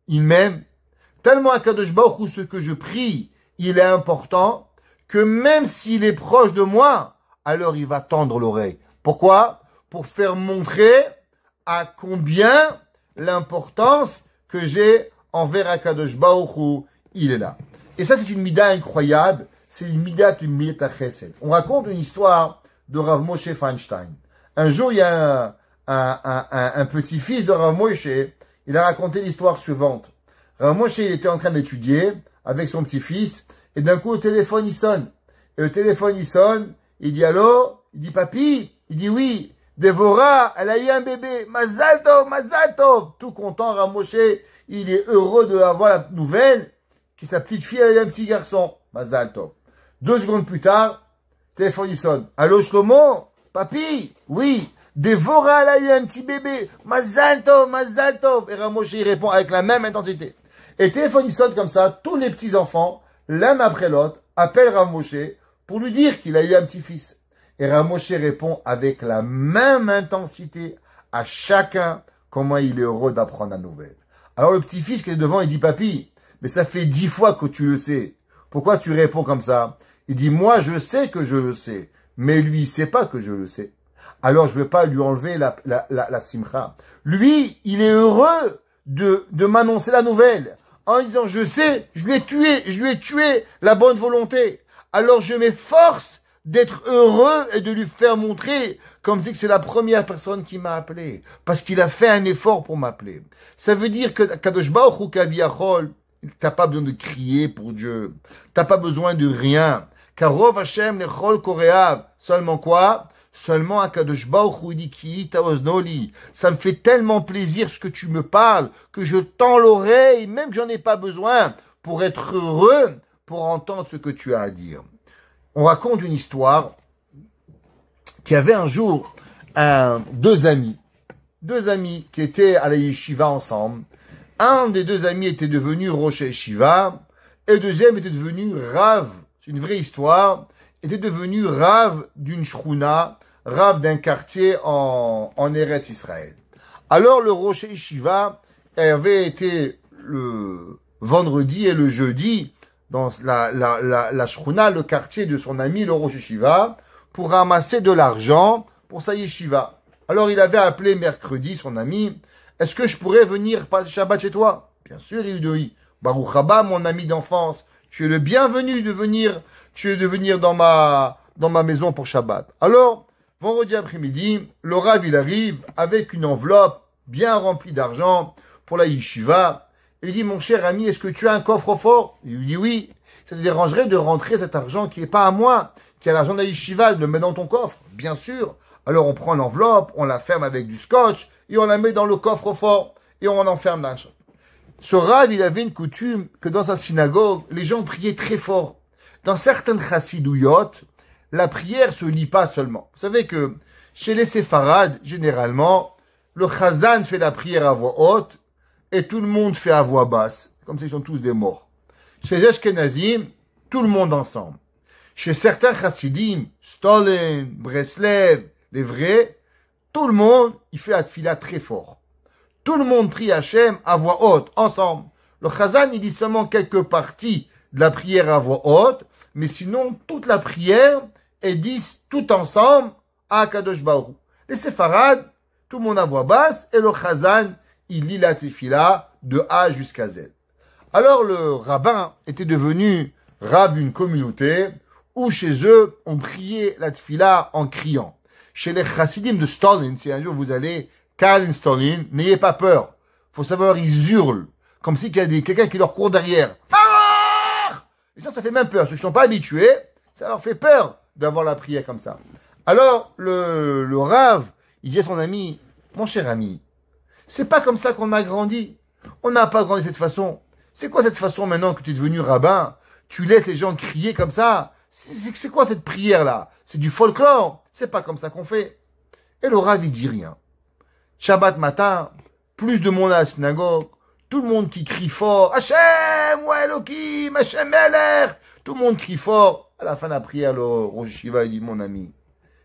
m'aime. Tellement Akadosh Baruch Hu, ce que je prie, il est important, que même s'il est proche de moi, alors il va tendre l'oreille. Pourquoi? Pour faire montrer à combien l'importance que j'ai envers Akadosh Baruch Hu, il est là. Et ça, c'est une mida incroyable. C'est une mida chesed. On raconte une histoire de Rav Moshe Feinstein. Un jour, il y a un petit-fils de Rav Moshe. Il a raconté l'histoire suivante. Rav Moshe, il était en train d'étudier avec son petit-fils. Et d'un coup, le téléphone, il sonne. Et le téléphone, il sonne. Il dit allô? Il dit papi? Il dit oui. Dévora, elle a eu un bébé. Mazal tov, Mazal tov. Tout content, Rav Moshe, il est heureux de avoir la nouvelle que sa petite fille a eu un petit garçon. Mazal tov. 2 secondes plus tard, téléphone il sonne. Allô Shlomo? Papi? Oui. Dévora, elle a eu un petit bébé. Mazal tov, Mazal tov. Et Rav Moshe il répond avec la même intensité. Et téléphone il sonne comme ça. Tous les petits enfants, l'un après l'autre, appellent Rav Moshe pour lui dire qu'il a eu un petit-fils. Et Rav Moshe répond avec la même intensité à chacun comment il est heureux d'apprendre la nouvelle. Alors le petit-fils qui est devant, il dit, papi, mais ça fait 10 fois que tu le sais. Pourquoi tu réponds comme ça? Il dit, moi je sais que je le sais, mais lui il sait pas que je le sais. Alors je vais pas lui enlever la simcha. Lui, il est heureux de m'annoncer la nouvelle. En disant, je sais, je lui ai tué la bonne volonté. Alors je m'efforce d'être heureux et de lui faire montrer comme si c'est la première personne qui m'a appelé. Parce qu'il a fait un effort pour m'appeler. Ça veut dire que Kadosh Baruch Hu Kaviyachol, t'as pas besoin de crier pour Dieu. T'as pas besoin de rien. Karov Hashem lechol koreav. Seulement quoi? Seulement Akadosh Baruch Hu dit ki ta oznoli. Ça me fait tellement plaisir ce que tu me parles que je tends l'oreille, même que j'en ai pas besoin, pour être heureux, pour entendre ce que tu as à dire. On raconte une histoire qui avait un jour deux amis qui étaient à la yeshiva ensemble. Un des deux amis était devenu Rosh Yeshiva et le deuxième était devenu Rav. C'est une vraie histoire. Était devenu Rav d'une shrouna, Rav d'un quartier en Eretz Israël. Alors le Rosh Yeshiva avait été le vendredi et le jeudi dans la shrouna, le quartier de son ami le Rosh Yeshiva, pour ramasser de l'argent pour sa yeshiva. Alors il avait appelé mercredi son ami. Est-ce que je pourrais venir passer Shabbat chez toi? Bien sûr, il lui dit. Baruch haba, mon ami d'enfance. Tu es le bienvenu de venir dans ma maison pour Shabbat. Alors, vendredi après-midi, le Rav, il arrive avec une enveloppe bien remplie d'argent pour la yeshiva. Il dit, mon cher ami, est-ce que tu as un coffre-fort? Il lui dit oui. Ça te dérangerait de rentrer cet argent qui est pas à moi, qui est l'argent de la yeshiva, de le mettre dans ton coffre? Bien sûr. Alors on prend l'enveloppe, on la ferme avec du scotch, et on la met dans le coffre-fort, et on enferme l'argent. Ce Rav, il avait une coutume que dans sa synagogue, les gens priaient très fort. dans certaines chassidouyot, la prière se lit pas seulement. Vous savez que chez les séfarades, généralement, le chazan fait la prière à voix haute et tout le monde fait à voix basse, comme s'ils sont tous des morts. Chez les Ashkenazim, tout le monde ensemble. Chez certains chassidim, Stolin, Breslev, les vrais, tout le monde, il fait la tfila très fort. Tout le monde prie Hachem à voix haute, ensemble. Le chazan, il dit seulement quelques parties de la prière à voix haute, mais sinon, toute la prière est dite tout ensemble à Kadosh Baruch Hu. Les séfarades, tout le monde à voix basse, et le chazan, il lit la tefila de A jusqu'à Z. Alors le rabbin était devenu rab d'une communauté où chez eux, on priait la tefila en criant. Chez les chassidim de Stolin, si un jour vous allez, Karl Stolin, n'ayez pas peur. Faut savoir, ils hurlent, comme si il y a quelqu'un qui leur court derrière. Les gens, ça fait même peur. Ceux qui ne sont pas habitués, ça leur fait peur d'avoir la prière comme ça. Alors, le Rav, il dit à son ami, mon cher ami, c'est pas comme ça qu'on a grandi. On n'a pas grandi de cette façon. C'est quoi cette façon maintenant que tu es devenu rabbin? Tu laisses les gens crier comme ça? C'est quoi cette prière-là? C'est du folklore. C'est pas comme ça qu'on fait. Et le Rav, il dit rien. Shabbat matin, plus de monde à la synagogue, tout le monde qui crie fort, Hachem, ouais, Elohim, Hachem Melech. Tout le monde crie fort. À la fin de la prière, le Rosh Yeshiva, il dit, mon ami,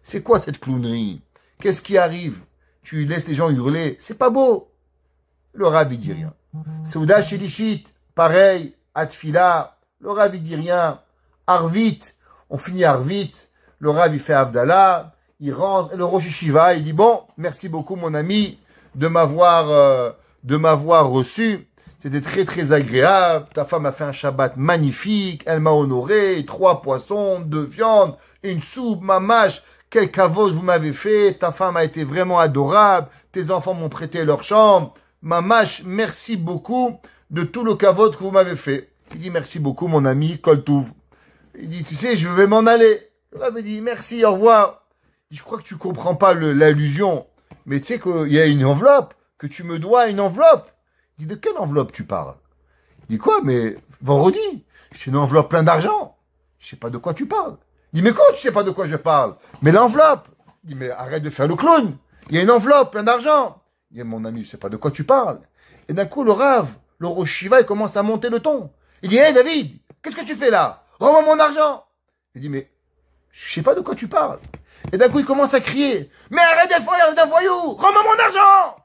c'est quoi cette clownerie? Qu'est-ce qui arrive? Tu laisses les gens hurler. C'est pas beau. Le Rav, il dit rien. Seuda Shelishit, pareil, Atfila, le Rav, il dit rien. Arvit, on finit Arvit, le Rav, il fait Avdallah, il rentre, et le Rosh Yeshiva, il dit, bon, merci beaucoup, mon ami, de m'avoir reçu. C'était très, très agréable. Ta femme a fait un Shabbat magnifique. Elle m'a honoré. 3 poissons, 2 viandes, une soupe, mamache. Quel kavod vous m'avez fait. Ta femme a été vraiment adorable. Tes enfants m'ont prêté leur chambre. Mamache, merci beaucoup de tout le kavod que vous m'avez fait. Il dit, merci beaucoup, mon ami, Kol Touv. Il dit, tu sais, je vais m'en aller. Le Rav dit, merci, au revoir. Il dit, je crois que tu comprends pas l'allusion. Mais tu sais qu'il y a une enveloppe, que tu me dois une enveloppe. Il dit, de quelle enveloppe tu parles? Il dit, quoi, mais vendredi, j'ai une enveloppe pleine d'argent. Je sais pas de quoi tu parles. Il dit, mais quoi, tu sais pas de quoi je parle? Mais l'enveloppe. Il dit, mais arrête de faire le clown. Il y a une enveloppe pleine d'argent. Il dit, mon ami, je sais pas de quoi tu parles. Et d'un coup, le Rav, le Rosh Yeshiva, il commence à monter le ton. Il dit, hé, David, qu'est-ce que tu fais là? Rends-moi mon argent. Il dit, mais je sais pas de quoi tu parles. Et d'un coup, il commence à crier, mais arrête d'être voyou, rends-moi mon argent.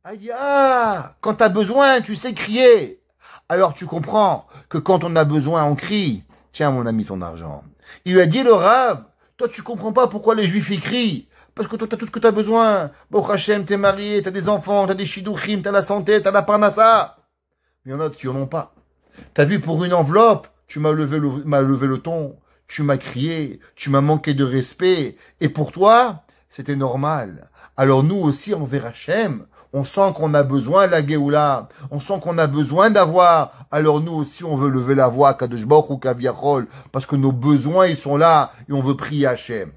Ah, il dit, ah, quand t'as besoin, tu sais crier. Alors tu comprends que quand on a besoin, on crie. Tiens, mon ami, ton argent. Il lui a dit, le Rav, toi, tu comprends pas pourquoi les Juifs y crient. Parce que toi, t'as tout ce que t'as besoin. Bon, Hachem, t'es marié, t'as des enfants, t'as des shidduchim, t'as la santé, t'as la parnassa. Il y en a qui en ont pas. T'as vu, pour une enveloppe, tu m'as levé le ton. Tu m'as crié, tu m'as manqué de respect. Et pour toi, c'était normal. Alors nous aussi, envers Hachem, on sent qu'on a besoin de la Géoula. On sent qu'on a besoin d'avoir. Alors nous aussi, on veut lever la voix, Kadosh Baruch Hu Kaviachol, parce que nos besoins, ils sont là, et on veut prier Hachem.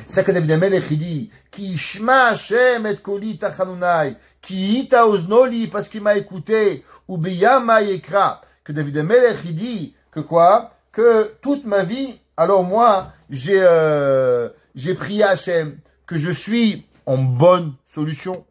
C'est que David HaMelech, il dit, Ki shma Hachem et koli tachanunai, ki ita oznoli, parce qu'il m'a écouté, ou biyama yekra. Que David HaMelech, il dit, que quoi? Que toute ma vie, alors moi, j'ai prié Hachem, que je suis en bonne solution,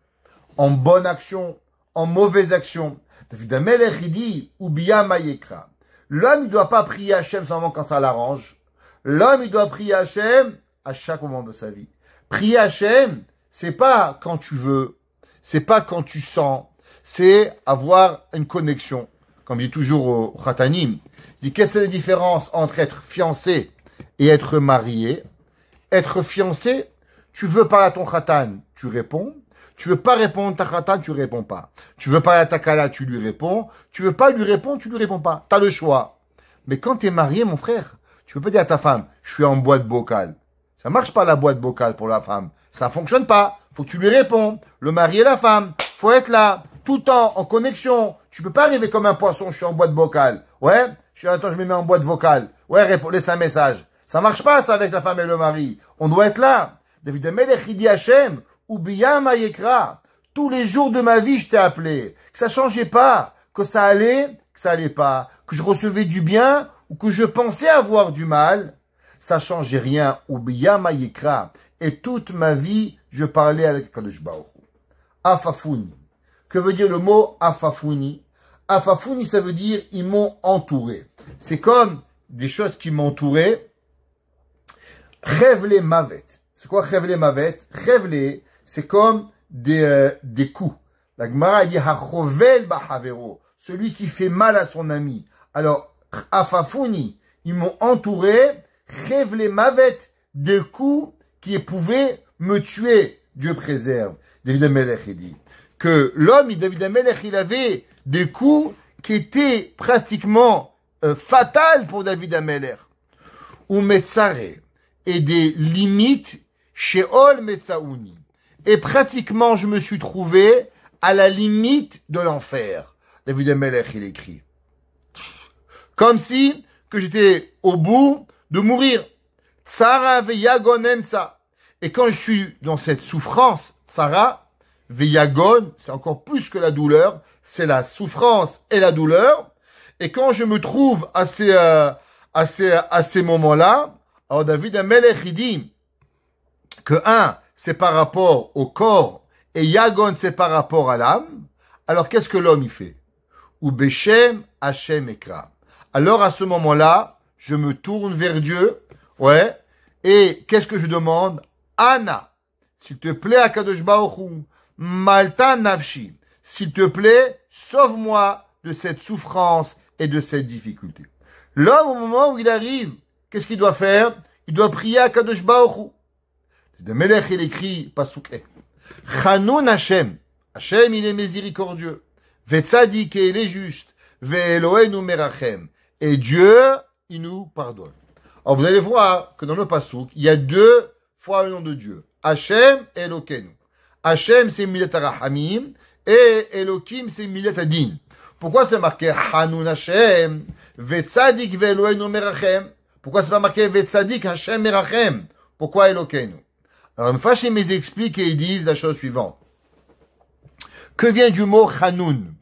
en bonne action, en mauvaise action. David HaMelech, il dit, Oubiya Mayekra. L'homme, il doit pas prier Hachem seulement quand ça l'arrange. L'homme, il doit prier Hachem à chaque moment de sa vie. Prier Hachem, c'est pas quand tu veux, c'est pas quand tu sens, c'est avoir une connexion. Comme je dis toujours au Khatanim, je dis, qu'est-ce que c'est la différence entre être fiancé et être marié? Être fiancé, tu veux parler à ton Khatan, tu réponds. Tu veux pas répondre à ta Khatan, tu réponds pas. Tu veux parler à ta Kala, tu lui réponds. Tu veux pas lui répondre, tu lui réponds pas. T'as le choix. Mais quand t'es marié, mon frère, tu peux pas dire à ta femme, je suis en boîte vocale. Ça marche pas la boîte vocale pour la femme. Ça fonctionne pas. Faut que tu lui réponds. Le mari et la femme, faut être là, tout le temps, en connexion. Tu peux pas arriver comme un poisson, je suis en boîte vocale. Ouais, attends, je me mets en boîte vocale. Ouais, réponds, laisse un message. Ça marche pas, ça, avec la femme et le mari. On doit être là. David HaMelech, il dit Hachem, Oubiya Mayekra. Tous les jours de ma vie, je t'ai appelé. Que ça changeait pas. Que ça allait pas. Que je recevais du bien ou que je pensais avoir du mal, ça changeait rien. Ou biyama yikra. Et toute ma vie, je parlais avec Kadosh Baruch Hu. Afafuni. Que veut dire le mot afafuni? Afafuni, ça veut dire ils m'ont entouré. C'est comme des choses qui m'entouraient. Chevle mavet. C'est quoi chevle mavet? Chevle, c'est comme des coups. La Gemara dit hachovel bahavero, celui qui fait mal à son ami. Alors, afafuni, ils m'ont entouré. Chevle mavet, des coups qui pouvaient me tuer. Dieu préserve. David Amelech, il dit que l'homme, David Amelech, il avait des coups qui étaient pratiquement fatals pour David Amelech. Ou Metzare, et des limites chez Ol Metzaouni. Et pratiquement, je me suis trouvé à la limite de l'enfer. David Amelech, il écrit. Comme si que j'étais au bout de mourir. Tsara veyagon emtsa. Et quand je suis dans cette souffrance, tsara, veyagon, c'est encore plus que la douleur, c'est la souffrance et la douleur. Et quand je me trouve à ces moments-là, alors David Amelech, il dit que c'est par rapport au corps, et yagon, c'est par rapport à l'âme. Alors qu'est-ce que l'homme, il fait? Ou Beshem Hashem Ekra. Alors à ce moment-là, je me tourne vers Dieu, ouais, et qu'est-ce que je demande? Anna, s'il te plaît, Akadosh Baruch Hu, Malta Nafshi, s'il te plaît, sauve-moi de cette souffrance et de cette difficulté. L'homme, au moment où il arrive, qu'est-ce qu'il doit faire? Il doit prier à Kadosh Baruch Hu. De Melech, il écrit, Pasuk Chanoun Hashem. Hashem, il est miséricordieux. Vetzadik, et il est juste. Ve'eloheinu merachem. Et Dieu, il nous pardonne. Alors vous allez voir que dans le Pasuk, il y a deux fois le nom de Dieu. Hashem et Elokeinu. Hashem, c'est Milat HaRahamim, et Elokim, c'est Milat Adin. Pourquoi c'est marqué Chanoun Hashem, Vetzadik ve'eloheinu merachem? Pourquoi c'est pas marqué Vetzadik Hashem merachem? Pourquoi Elokeinu? Alors, Mfashim les explique et ils disent la chose suivante. Que vient du mot Chanoun?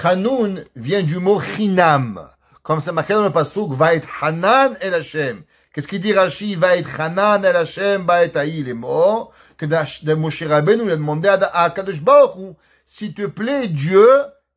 Chanoun vient du mot Chinam. Comme c'est marqué dans le pasuk, va être Hanan el Hashem. Qu'est-ce qu'il dit Rashi? Va être Hanan el Hashem, va être Aïe, les mots que Moshe Rabbeinu lui a demandé à Kadosh Baruch Hu, s'il te plaît, Dieu,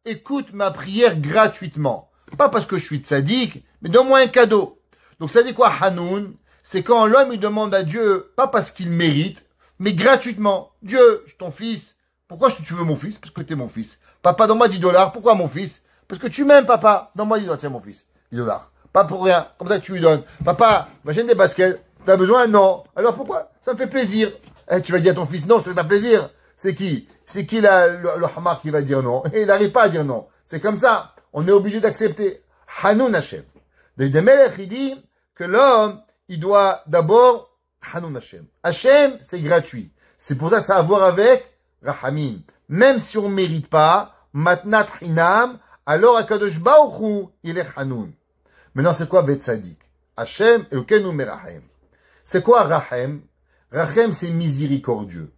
écoute ma prière gratuitement. Pas parce que je suis tzaddik, mais donne-moi un cadeau. Donc ça dit quoi, Hanoun? C'est quand l'homme il demande à Dieu, pas parce qu'il mérite, mais gratuitement. Dieu, je suis ton fils. Pourquoi tu veux mon fils? Parce que tu es mon fils. Papa, donne-moi $10. Pourquoi mon fils? Parce que tu m'aimes, papa. Donne-moi $10. Tiens, mon fils. $10. Pas pour rien. Comme ça, tu lui donnes. Papa, m'achète des baskets. T'as besoin? Non. Alors pourquoi? Ça me fait plaisir. Eh, tu vas dire à ton fils non, je te fais pas plaisir. C'est qui? C'est qui le hamar qui va dire non? Et il n'arrive pas à dire non. C'est comme ça. On est obligé d'accepter. Hanoun Hashem. David Amelech, il dit que l'homme, il doit d'abord Hanoun Hashem. Hashem, c'est gratuit. C'est pour ça que ça a à voir avec Rahamim. Même si on ne mérite pas, Matnat Hinam, alors Akadosh Baruch Hu, il est Hanoun. Maintenant, c'est quoi Vetzadik? Hashem, Elokeinu Merahem. C'est quoi Rahem? Rahem, c'est miséricordieux.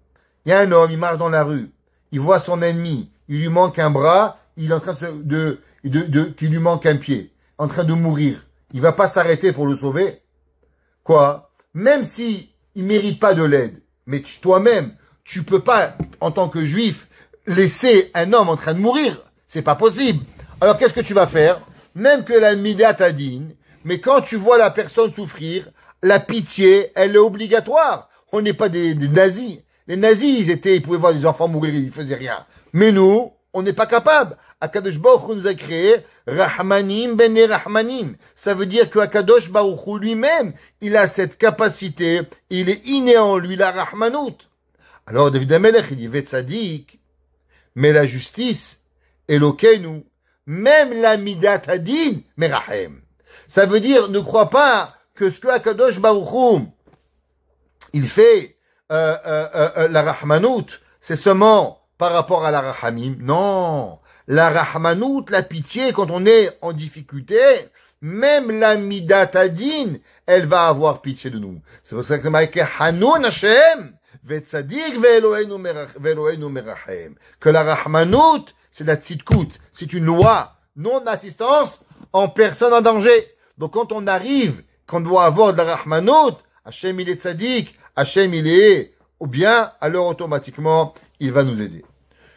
Il y a un homme, il marche dans la rue, il voit son ennemi, il lui manque un bras, il est en train qu'il lui manque un pied, en train de mourir. Il va pas s'arrêter pour le sauver. Quoi? Même si il mérite pas de l'aide, mais toi-même, tu peux pas, en tant que juif, laisser un homme en train de mourir. C'est pas possible. Alors qu'est-ce que tu vas faire? Même que la midat adine, mais quand tu vois la personne souffrir, la pitié, elle est obligatoire. On n'est pas des nazis. Les nazis, ils pouvaient voir des enfants mourir, ils faisaient rien. Mais nous, on n'est pas capable. Akadosh Baruch Hu nous a créé Rahmanim bene Rahmanim. Ça veut dire que Akadosh Baruch Hu lui-même, il a cette capacité, il est inné en lui la Rahmanout. Alors David Amelech, il dit Vetzadik, mais la justice, Elokeinu, même la midat adin, Merahem. Ça veut dire, ne crois pas que ce que Akadosh Baruch Hu, il fait, la Rahmanout, c'est seulement par rapport à la Rahamim. Non. La Rahmanout, la pitié, quand on est en difficulté, même la midat adin, elle va avoir pitié de nous. C'est pour ça que marqué Hanoun Hashem, Vetzadik ve'eloheinu merachem. Que la Rahmanout, c'est la tzidkout. C'est une loi, non d'assistance en personne en danger. Donc quand on arrive, qu'on doit avoir de la rahmanout, Hachem il est tzaddik, Hachem il est ou bien, alors automatiquement, il va nous aider.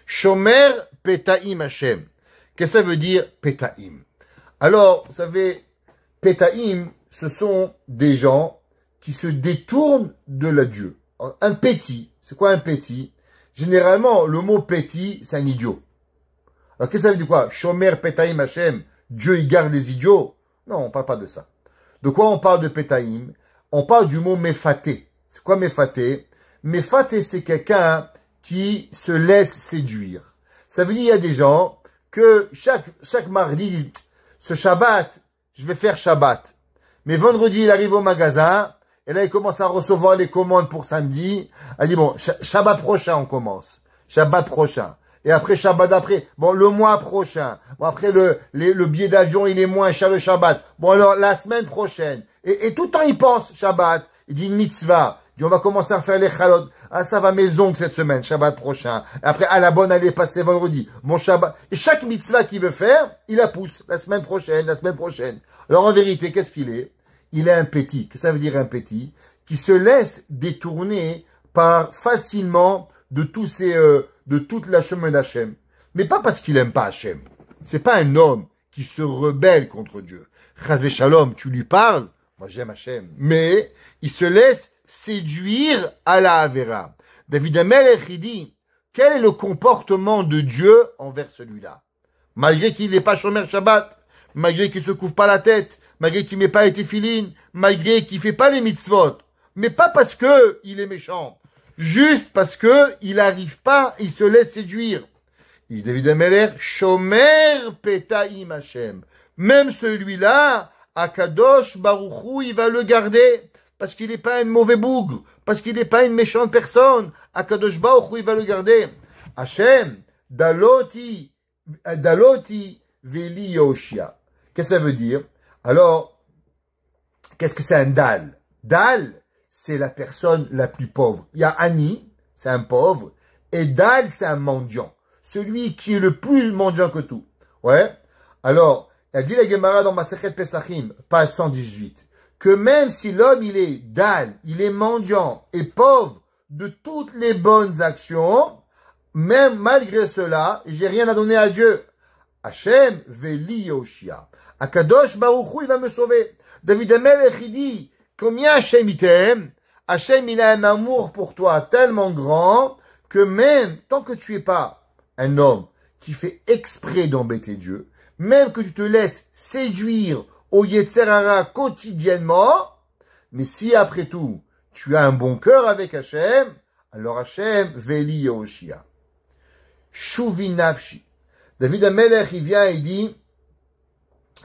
Shomer Petaim Hachem. Qu'est-ce que ça veut dire Petaim? Alors, vous savez, Petaim, ce sont des gens qui se détournent de la Dieu. Un petit, c'est quoi un petit? Généralement, le mot petit, c'est un idiot. Alors, qu'est-ce que ça veut dire quoi? Shomer Petaim Hachem, Dieu il garde les idiots? Non, on parle pas de ça. De quoi on parle de Petaim? On parle du mot Mefaté. C'est quoi Mefaté? Mefaté, c'est quelqu'un qui se laisse séduire. Ça veut dire, il y a des gens que chaque mardi disent, ce Shabbat, je vais faire Shabbat. Mais vendredi, il arrive au magasin, et là, il commence à recevoir les commandes pour samedi. Elle dit, bon, Shabbat prochain, on commence. Shabbat prochain. Et après, Shabbat après. Bon, le mois prochain. Bon, après, le billet d'avion, il est moins cher le Shabbat. Bon, alors, la semaine prochaine. Et tout le temps, il pense, Shabbat. Il dit une mitzvah. Il dit, on va commencer à faire les chalot. Ah, ça va mes ongles cette semaine, Shabbat prochain. Et après, à la bonne, elle est passée vendredi. Mon Shabbat. Et chaque mitzvah qu'il veut faire, il la pousse. La semaine prochaine, la semaine prochaine. Alors, en vérité, qu'est-ce qu'il est? Il est un petit. Qu'est-ce que ça veut dire un petit? Qui se laisse détourner par facilement de de toute la chemin d'Hachem. Mais pas parce qu'il aime pas Hachem. C'est pas un homme qui se rebelle contre Dieu. Chazve Shalom, tu lui parles. Moi, j'aime Hachem. Mais il se laisse séduire à la Avera. David Amelech, il dit, quel est le comportement de Dieu envers celui-là? Malgré qu'il n'est pas Shomer Shabbat, malgré qu'il se couvre pas la tête, malgré qu'il met pas les téfilines, malgré qu'il fait pas les mitzvot, mais pas parce que il est méchant, juste parce que il n'arrive pas, il se laisse séduire. Il dit David Amelech, Shomer Petaim Hachem. Même celui-là, Akadosh Baruch Hu, il va le garder. Parce qu'il n'est pas un mauvais bougre, parce qu'il n'est pas une méchante personne. Akadosh Baruch Hu, il va le garder. Hachem, Daloti Veli Yoshia. Qu'est-ce que ça veut dire? Alors, qu'est-ce que c'est un Dal? Dal, c'est la personne la plus pauvre. Il y a Ani, c'est un pauvre, et Dal, c'est un mendiant. Celui qui est le plus mendiant que tout. Ouais. Alors, il a dit la Gemara dans Masechet Pesachim, page 118. Que même si l'homme, il est dal, il est mendiant et pauvre de toutes les bonnes actions, même malgré cela, j'ai rien à donner à Dieu. Hachem veli yoshia. Akadosh Baruch Hu, il va me sauver. David Amelech, il dit, combien Hachem il t'aime? Hachem, il a un amour pour toi tellement grand que même, tant que tu es pas un homme qui fait exprès d'embêter Dieu, même que tu te laisses séduire au Yetzer Hara quotidiennement, mais si après tout, tu as un bon cœur avec Hachem, alors Hachem, Veli Yehoshia. Shuvi Nafshi. David Amelech, il vient et dit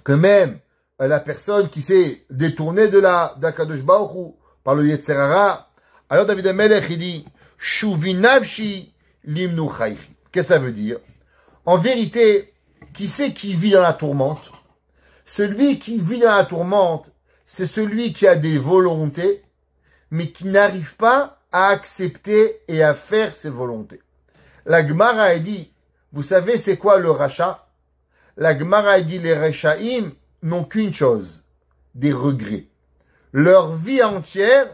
que même la personne qui s'est détournée de la Kadosh Baruch Hu par le Yetzer Hara, alors David Amelech, il dit Shuvi Nafshi Limnu Chaychi. Qu'est-ce que ça veut dire? En vérité, qui c'est qui vit dans la tourmente? Celui qui vit dans la tourmente, c'est celui qui a des volontés, mais qui n'arrive pas à accepter et à faire ses volontés. La Gemara a dit, vous savez c'est quoi le rachat? La Gemara a dit, les Rechaim n'ont qu'une chose, des regrets. Leur vie entière,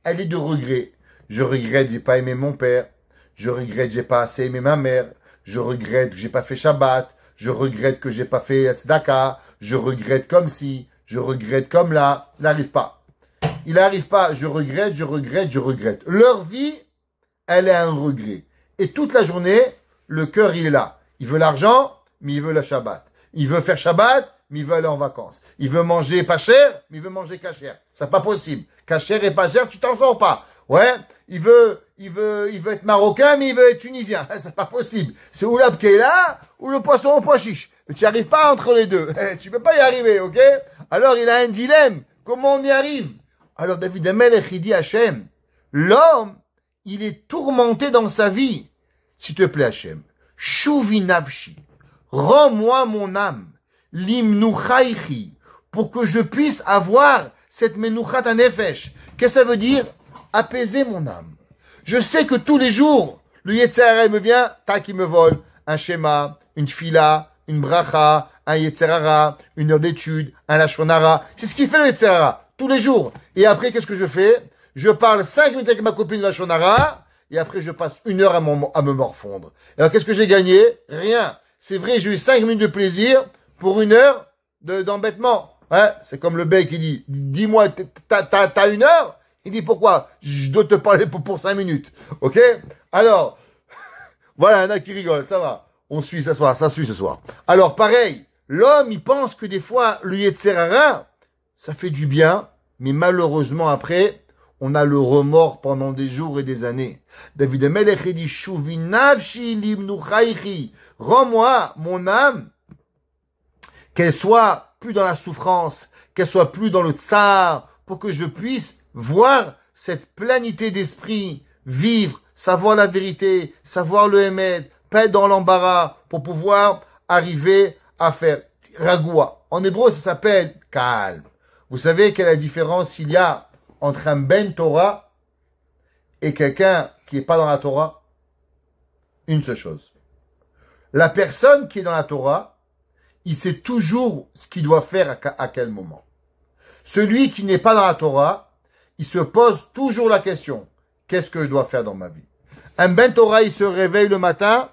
elle est de regrets. Je regrette, j'ai pas aimé mon père. Je regrette, j'ai pas assez aimé ma mère. Je regrette que j'ai pas fait Shabbat. Je regrette que j'ai pas fait Tzedaka. Je regrette comme si, je regrette comme là. Il n'arrive pas. Il n'arrive pas. Je regrette, je regrette, je regrette. Leur vie, elle est un regret. Et toute la journée, le cœur, il est là. Il veut l'argent, mais il veut la Shabbat. Il veut faire Shabbat, mais il veut aller en vacances. Il veut manger pas cher, mais il veut manger cachère. C'est pas possible. Cachère et pas cher, tu t'en sors pas. Ouais. Il veut être marocain, mais il veut être tunisien. C'est pas possible. C'est ou l'ab qui est là, ou le poisson au pois chiche. Mais tu n'y arrives pas entre les deux. Tu peux pas y arriver, ok? Alors, il a un dilemme. Comment on y arrive? Alors, David Amelech, il dit à Hachem, l'homme, il est tourmenté dans sa vie. S'il te plaît, Hachem, Shuvi Nafshi, rends-moi mon âme, Limnu Chaychi, pour que je puisse avoir cette Menuchat Hanefesh. Qu'est-ce que ça veut dire? Apaiser mon âme. Je sais que tous les jours, le Yetzer Hara me vient, tac, il me vole un schéma, une fila, une bracha, un yetzerara, une heure d'étude, un lachonara. C'est ce qu'il fait le yetzerara, tous les jours. Et après, qu'est-ce que je fais? Je parle 5 minutes avec ma copine de lachonara, et après, je passe 1 heure à me morfondre. Alors, qu'est-ce que j'ai gagné? Rien. C'est vrai, j'ai eu 5 minutes de plaisir pour 1 heure d'embêtement. Ouais, c'est comme le bec qui dit, dis-moi, t'as 1 heure? Il dit, pourquoi? Je dois te parler pour 5 minutes. Ok? Alors, voilà, il y en a qui rigolent, ça va. On suit ce soir, ça suit ce soir. Alors, pareil, l'homme, il pense que des fois, le yetzerara, ça fait du bien, mais malheureusement, après, on a le remords pendant des jours et des années. David Amelech, il dit, Shuvi nafshi limnu chaychi. Rends-moi mon âme, qu'elle soit plus dans la souffrance, qu'elle soit plus dans le tsar, pour que je puisse voir cette planité d'esprit, vivre, savoir la vérité, savoir le émettre, pas être dans l'embarras, pour pouvoir arriver à faire ragoua. En hébreu, ça s'appelle calme. Vous savez quelle est la différence il y a entre un ben Torah et quelqu'un qui n'est pas dans la Torah? Une seule chose. La personne qui est dans la Torah, il sait toujours ce qu'il doit faire à quel moment. Celui qui n'est pas dans la Torah, il se pose toujours la question, qu'est-ce que je dois faire dans ma vie? Un ben Torah, il se réveille le matin,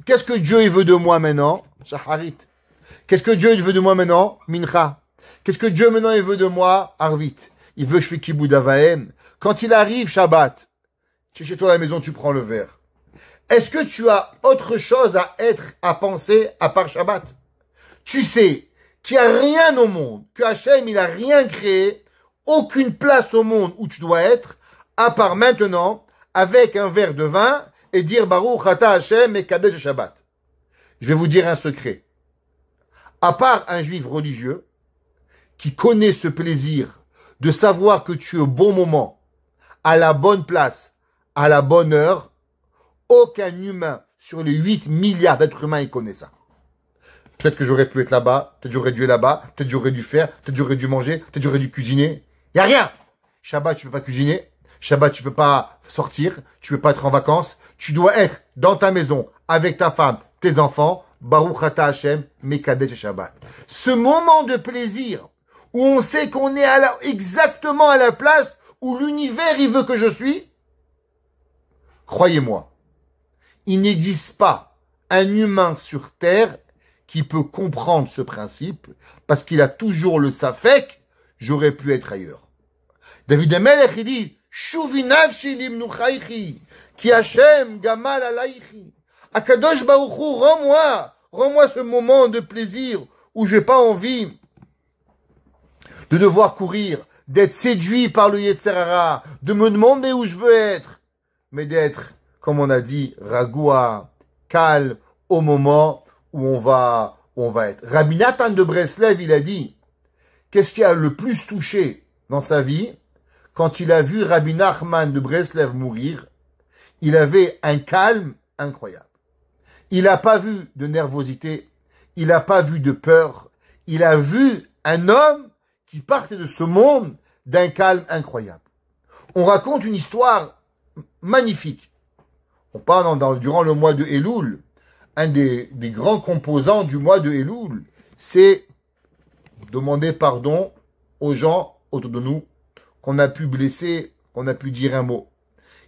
qu'est-ce que Dieu il veut de moi maintenant? Shaharit. Qu'est-ce que Dieu il veut de moi maintenant? Mincha. Qu'est-ce que Dieu maintenant il veut de moi? Arvit. Il veut que je fasse Kibboud Avaim. Quand il arrive Shabbat, tu es chez toi à la maison, tu prends le verre. Est-ce que tu as autre chose à penser à part Shabbat? Tu sais qu'il n'y a rien au monde, que Hachem, il a rien créé, aucune place au monde où tu dois être, à part maintenant, avec un verre de vin, et dire Baruch Ata Hachem et Kadesh Shabbat. Je vais vous dire un secret. À part un juif religieux, qui connaît ce plaisir de savoir que tu es au bon moment, à la bonne place, à la bonne heure, aucun humain sur les 8 milliards d'êtres humains, il connaît ça. Peut-être que j'aurais pu être là-bas, peut-être j'aurais dû être là-bas, peut-être j'aurais dû faire, peut-être j'aurais dû manger, peut-être j'aurais dû cuisiner. Il n'y a rien. Shabbat, tu peux pas cuisiner. Shabbat, tu peux pas sortir. Tu peux pas être en vacances. Tu dois être dans ta maison, avec ta femme, tes enfants. Baruch Ata Hashem, Mekadesh et Shabbat. Ce moment de plaisir, où on sait qu'on est exactement à la place où l'univers, il veut que je suis. Croyez-moi, il n'existe pas un humain sur Terre qui peut comprendre ce principe, parce qu'il a toujours le safek, j'aurais pu être ailleurs. David Amelech, il dit, Shuvi nafshi limnu chaychi, ki Hashem gamal alaychi. Akadosh Baruch Hu, rends-moi ce moment de plaisir où j'ai pas envie de devoir courir, d'être séduit par le Yetzerara, de me demander où je veux être, mais d'être, comme on a dit, ragoua, calme, au moment où on va être. Rabbi Nathan de Breslev, il a dit, qu'est-ce qui a le plus touché dans sa vie? Quand il a vu Rabbi Nachman de Breslev mourir, il avait un calme incroyable. Il n'a pas vu de nervosité, il n'a pas vu de peur, il a vu un homme qui partait de ce monde d'un calme incroyable. On raconte une histoire magnifique. On parle durant le mois de Elul, un des grands composants du mois de Elul, c'est demander pardon aux gens autour de nous qu'on a pu blesser, qu'on a pu dire un mot.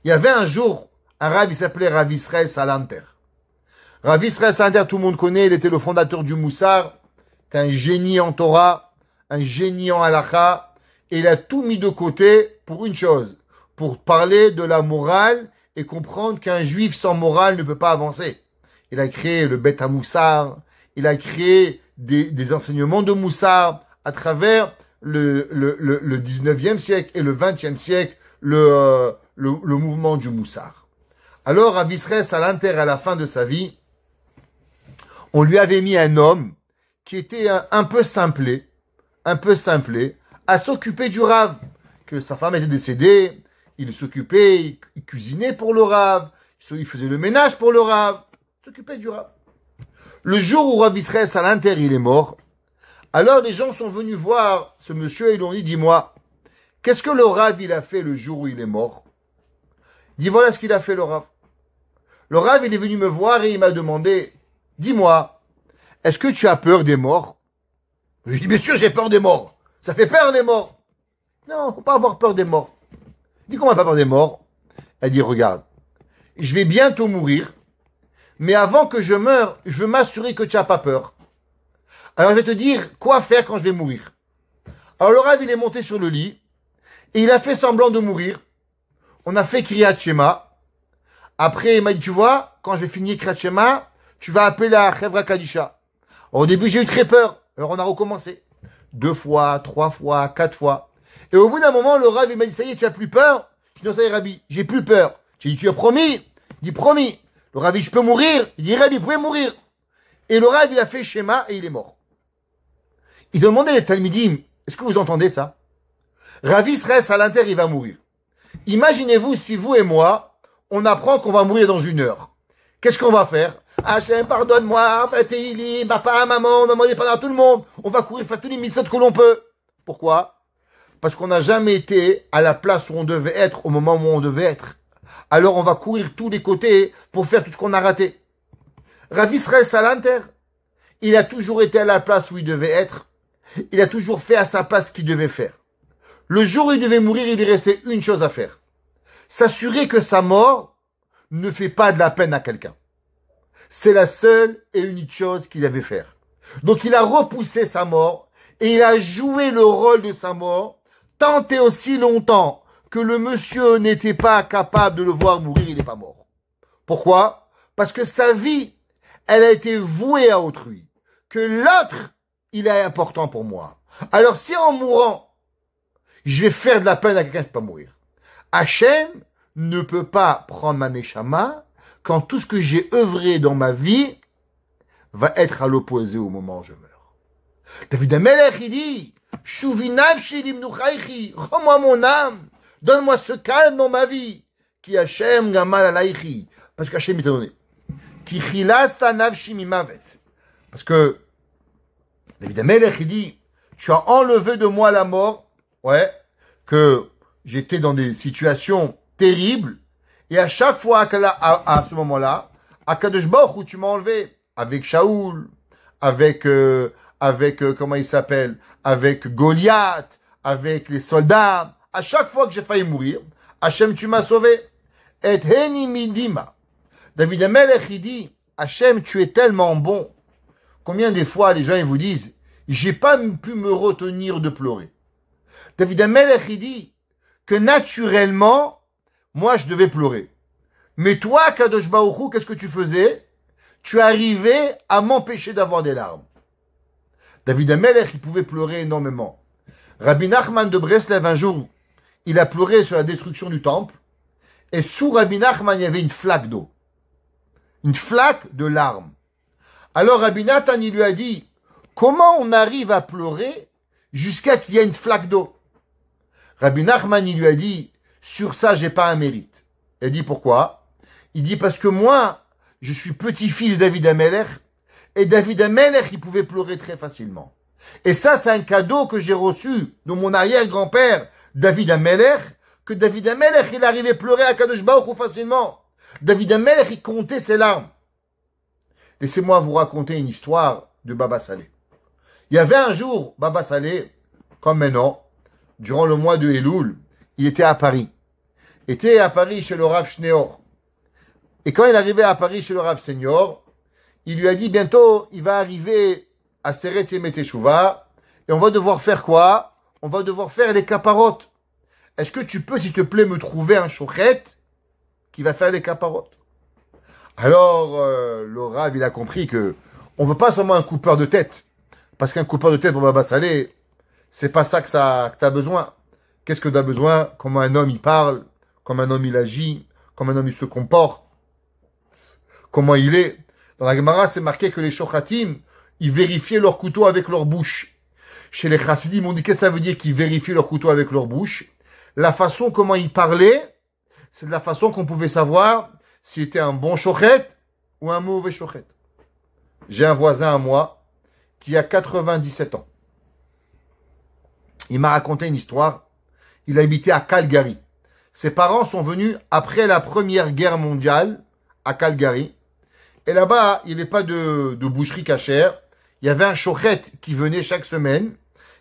Il y avait un jour un rav, il s'appelait Rav Israël Salanter. Rav Israël Salanter, tout le monde connaît, il était le fondateur du Moussar, c'est un génie en Torah, un génie en halakha, et il a tout mis de côté pour une chose, pour parler de la morale et comprendre qu'un juif sans morale ne peut pas avancer. Il a créé le Bet HaMoussar, il a créé des enseignements de Moussar à travers le 19e siècle et le 20e siècle, le mouvement du Moussar. Alors, Rav Israël Salanter, à la fin de sa vie, on lui avait mis un homme qui était un peu simplé, à s'occuper du Rav. Que sa femme était décédée, il s'occupait, il cuisinait pour le Rav, il faisait le ménage pour le Rav, il s'occupait du Rav. Le jour où Rav Israël Salanter, il est mort, alors les gens sont venus voir ce monsieur et ils lui ont dit, dis-moi, qu'est-ce que le Rav il a fait le jour où il est mort? Il dit, voilà ce qu'il a fait le Rav. Le Rav il est venu me voir et il m'a demandé, dis-moi, est-ce que tu as peur des morts? Je lui dis, bien sûr, j'ai peur des morts. Ça fait peur, les morts. Non, faut pas avoir peur des morts. Je dis, comment on n'a pas peur des morts? Elle dit, regarde, je vais bientôt mourir, mais avant que je meure, je veux m'assurer que tu n'as pas peur. Alors je vais te dire quoi faire quand je vais mourir. Alors le Rav, il est monté sur le lit, et il a fait semblant de mourir. On a fait Kriyat Shema. Après, il m'a dit, tu vois, quand je vais finir Kriyat Shema, tu vas appeler la Chevra Kadisha. Au début, j'ai eu très peur. Alors on a recommencé. 2 fois, 3 fois, 4 fois. Et au bout d'un moment, le Rav, il m'a dit, ça y est, tu n'as plus peur? Je dis, non, ça y est, Rabbi, j'ai plus peur. J'ai dit, tu as promis? Il dit, promis. Le Rav, je peux mourir? Il dit, Rabbi, vous pouvez mourir. Et le Rav, il a fait schéma et il est mort. Ils ont demandé les Talmidim, est-ce que vous entendez ça? Rav Israël Salanter, il va mourir. Imaginez-vous si vous et moi, on apprend qu'on va mourir dans 1 heure. Qu'est-ce qu'on va faire? Hachem, pardonne-moi, Fatehili, papa, maman, on va demander pardon à tout le monde. On va courir, faire tous les mitzvot que l'on peut. Pourquoi? Parce qu'on n'a jamais été à la place où on devait être au moment où on devait être. Alors on va courir tous les côtés pour faire tout ce qu'on a raté. Rav Israël Salanter, il a toujours été à la place où il devait être. Il a toujours fait à sa place ce qu'il devait faire. Le jour où il devait mourir, il lui restait une chose à faire. S'assurer que sa mort ne fait pas de la peine à quelqu'un. C'est la seule et unique chose qu'il devait faire. Donc il a repoussé sa mort et il a joué le rôle de sa mort tant et aussi longtemps que le monsieur n'était pas capable de le voir mourir, il n'est pas mort. Pourquoi? Parce que sa vie, elle a été vouée à autrui. Que l'autre, il est important pour moi. Alors si en mourant, je vais faire de la peine à quelqu'un qui ne peut pas mourir. Hachem ne peut pas prendre ma neshama quand tout ce que j'ai œuvré dans ma vie va être à l'opposé au moment où je meurs. David Amelech, il dit, Shuvinav shilim nuchaychi, rends-moi mon âme, donne-moi ce calme dans ma vie, qui Hachem gamal alaychi, parce qu'Hachem il t'a donné. Ki chilasta nafshi mimavet. Parce que David Amelech, il dit, tu as enlevé de moi la mort, ouais, que j'étais dans des situations terribles, et à chaque fois, à ce moment-là, à Kadosh Baruch où tu m'as enlevé, avec Shaoul, avec, comment il s'appelle, avec Goliath, avec les soldats, à chaque fois que j'ai failli mourir, Hachem, tu m'as sauvé. Et heni midima. David Amelech, il dit, Hachem, tu es tellement bon. Combien des fois les gens, ils vous disent, j'ai pas pu me retenir de pleurer. David Amelech, il dit que naturellement, moi, je devais pleurer. Mais toi, Kadosh Baruch Hu, qu'est-ce que tu faisais? Tu arrivais à m'empêcher d'avoir des larmes. David Amelech, il pouvait pleurer énormément. Rabbi Nachman de Breslev, un jour, il a pleuré sur la destruction du temple. Et sous Rabbi Nachman, il y avait une flaque d'eau. Une flaque de larmes. Alors Rabbi Nathan, il lui a dit, comment on arrive à pleurer jusqu'à qu'il y ait une flaque d'eau? Rabbi Nachman, il lui a dit, sur ça, j'ai pas un mérite. Il dit, pourquoi? Il dit, parce que moi, je suis petit-fils de David Amelech, et David Amelech, il pouvait pleurer très facilement. Et ça, c'est un cadeau que j'ai reçu de mon arrière-grand-père, David Amelech, que David Amelech, il arrivait à pleurer à Kadosh Baruch Hu facilement. David Amelech, il comptait ses larmes. Laissez-moi vous raconter une histoire de Baba Saleh. Il y avait un jour, Baba Saleh, comme maintenant, durant le mois de Elul, il était à Paris. Il était à Paris chez le Rav Schneor. Et quand il arrivait à Paris chez le Rav Senior, il lui a dit bientôt, il va arriver à Seret Yemet Teshuvah, et on va devoir faire quoi? On va devoir faire les caparotes. Est-ce que tu peux, s'il te plaît, me trouver un chochet qui va faire les caparotes? Alors, le Rav, il a compris que on veut pas seulement un coupeur de tête. Parce qu'un coupeur de tête pour Baba Saleh, c'est pas ça que t'as besoin. Qu'est-ce que t'as besoin? Comment un homme il parle, comment un homme il agit, comment un homme il se comporte, comment il est. Dans la Gemara, c'est marqué que les shochatim, ils vérifiaient leur couteau avec leur bouche. Chez les chassidim, on dit qu'est-ce que ça veut dire qu'ils vérifiaient leur couteau avec leur bouche? La façon comment ils parlaient, c'est de la façon qu'on pouvait savoir s'il était un bon shochet ou un mauvais shochet. J'ai un voisin à moi qui a 97 ans. Il m'a raconté une histoire. Il habitait à Calgary. Ses parents sont venus après la Première Guerre mondiale à Calgary. Et là-bas, il n'y avait pas de boucherie cachère. il y avait un shochet qui venait chaque semaine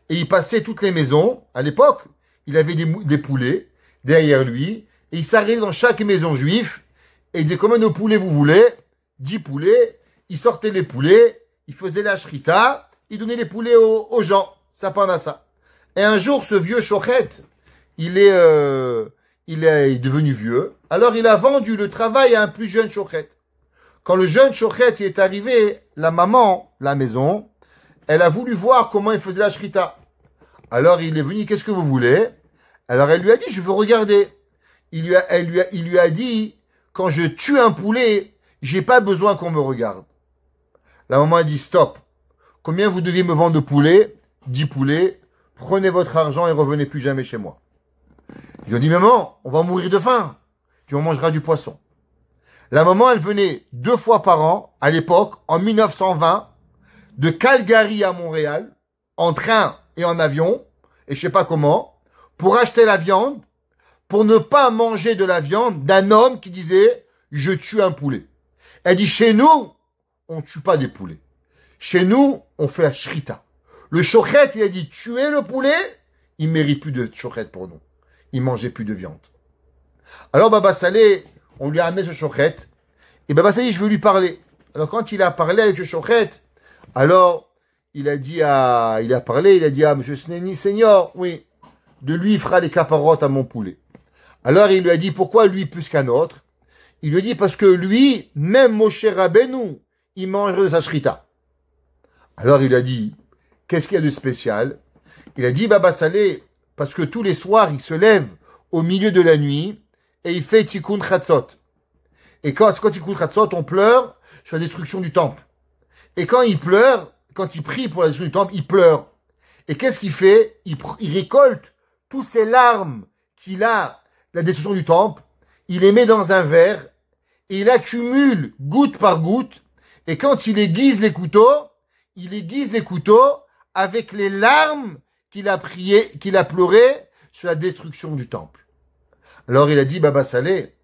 et il passait toutes les maisons. À l'époque, il avait des poulets derrière lui et il s'arrêtait dans chaque maison juive et il disait combien de poulets vous voulez? 10 poulets. Il sortait les poulets, il faisait la shrita, il donnait les poulets aux gens. Ça pendant ça. Et un jour, ce vieux shochet, il est devenu vieux. Alors il a vendu le travail à un plus jeune shochet. Quand le jeune shochet y est arrivé, la maman, la maison, elle a voulu voir comment il faisait la shrita. Alors il est venu, qu'est-ce que vous voulez? Alors elle lui a dit, je veux regarder. Il lui a dit, quand je tue un poulet, j'ai pas besoin qu'on me regarde. La maman a dit, stop. Combien vous deviez me vendre de poulets? 10 poulets. Prenez votre argent et revenez plus jamais chez moi. Ils ont dit, maman, on va mourir de faim. Puis on mangera du poisson. La maman, elle venait 2 fois par an, à l'époque, en 1920, de Calgary à Montréal, en train et en avion, et je sais pas comment, pour acheter la viande, pour ne pas manger de la viande d'un homme qui disait, je tue un poulet. Elle dit, chez nous, on tue pas des poulets. Chez nous, on fait la shrita. Le shochet, il a dit, tuer le poulet, il mérite plus de shochet pour nous. Il mangeait plus de viande. Alors Baba Salé, on lui a amené ce shochet, et Baba Salé, je veux lui parler. Alors quand il a parlé avec le shochet, alors il a dit à Monsieur Senior, oui, de lui il fera les caparottes à mon poulet. Alors il lui a dit, pourquoi lui plus qu'un autre? Il lui a dit, parce que lui, même Moshe Rabbeinu, il mangerait de sa shrita. Alors il a dit, qu'est-ce qu'il y a de spécial? Il a dit, Baba Salé, parce que tous les soirs, il se lève au milieu de la nuit et il fait Tikkun Chatzot. Et quand Tikkun Chatzot, on pleure sur la destruction du temple. Et quand il pleure, quand il prie pour la destruction du temple, il pleure. Et qu'est-ce qu'il fait? Il récolte toutes ces larmes qu'il a, la destruction du temple, il les met dans un verre et il accumule goutte par goutte. Et quand il aiguise les couteaux, avec les larmes qu'il a pleuré sur la destruction du temple. Alors il a dit, Baba Salé,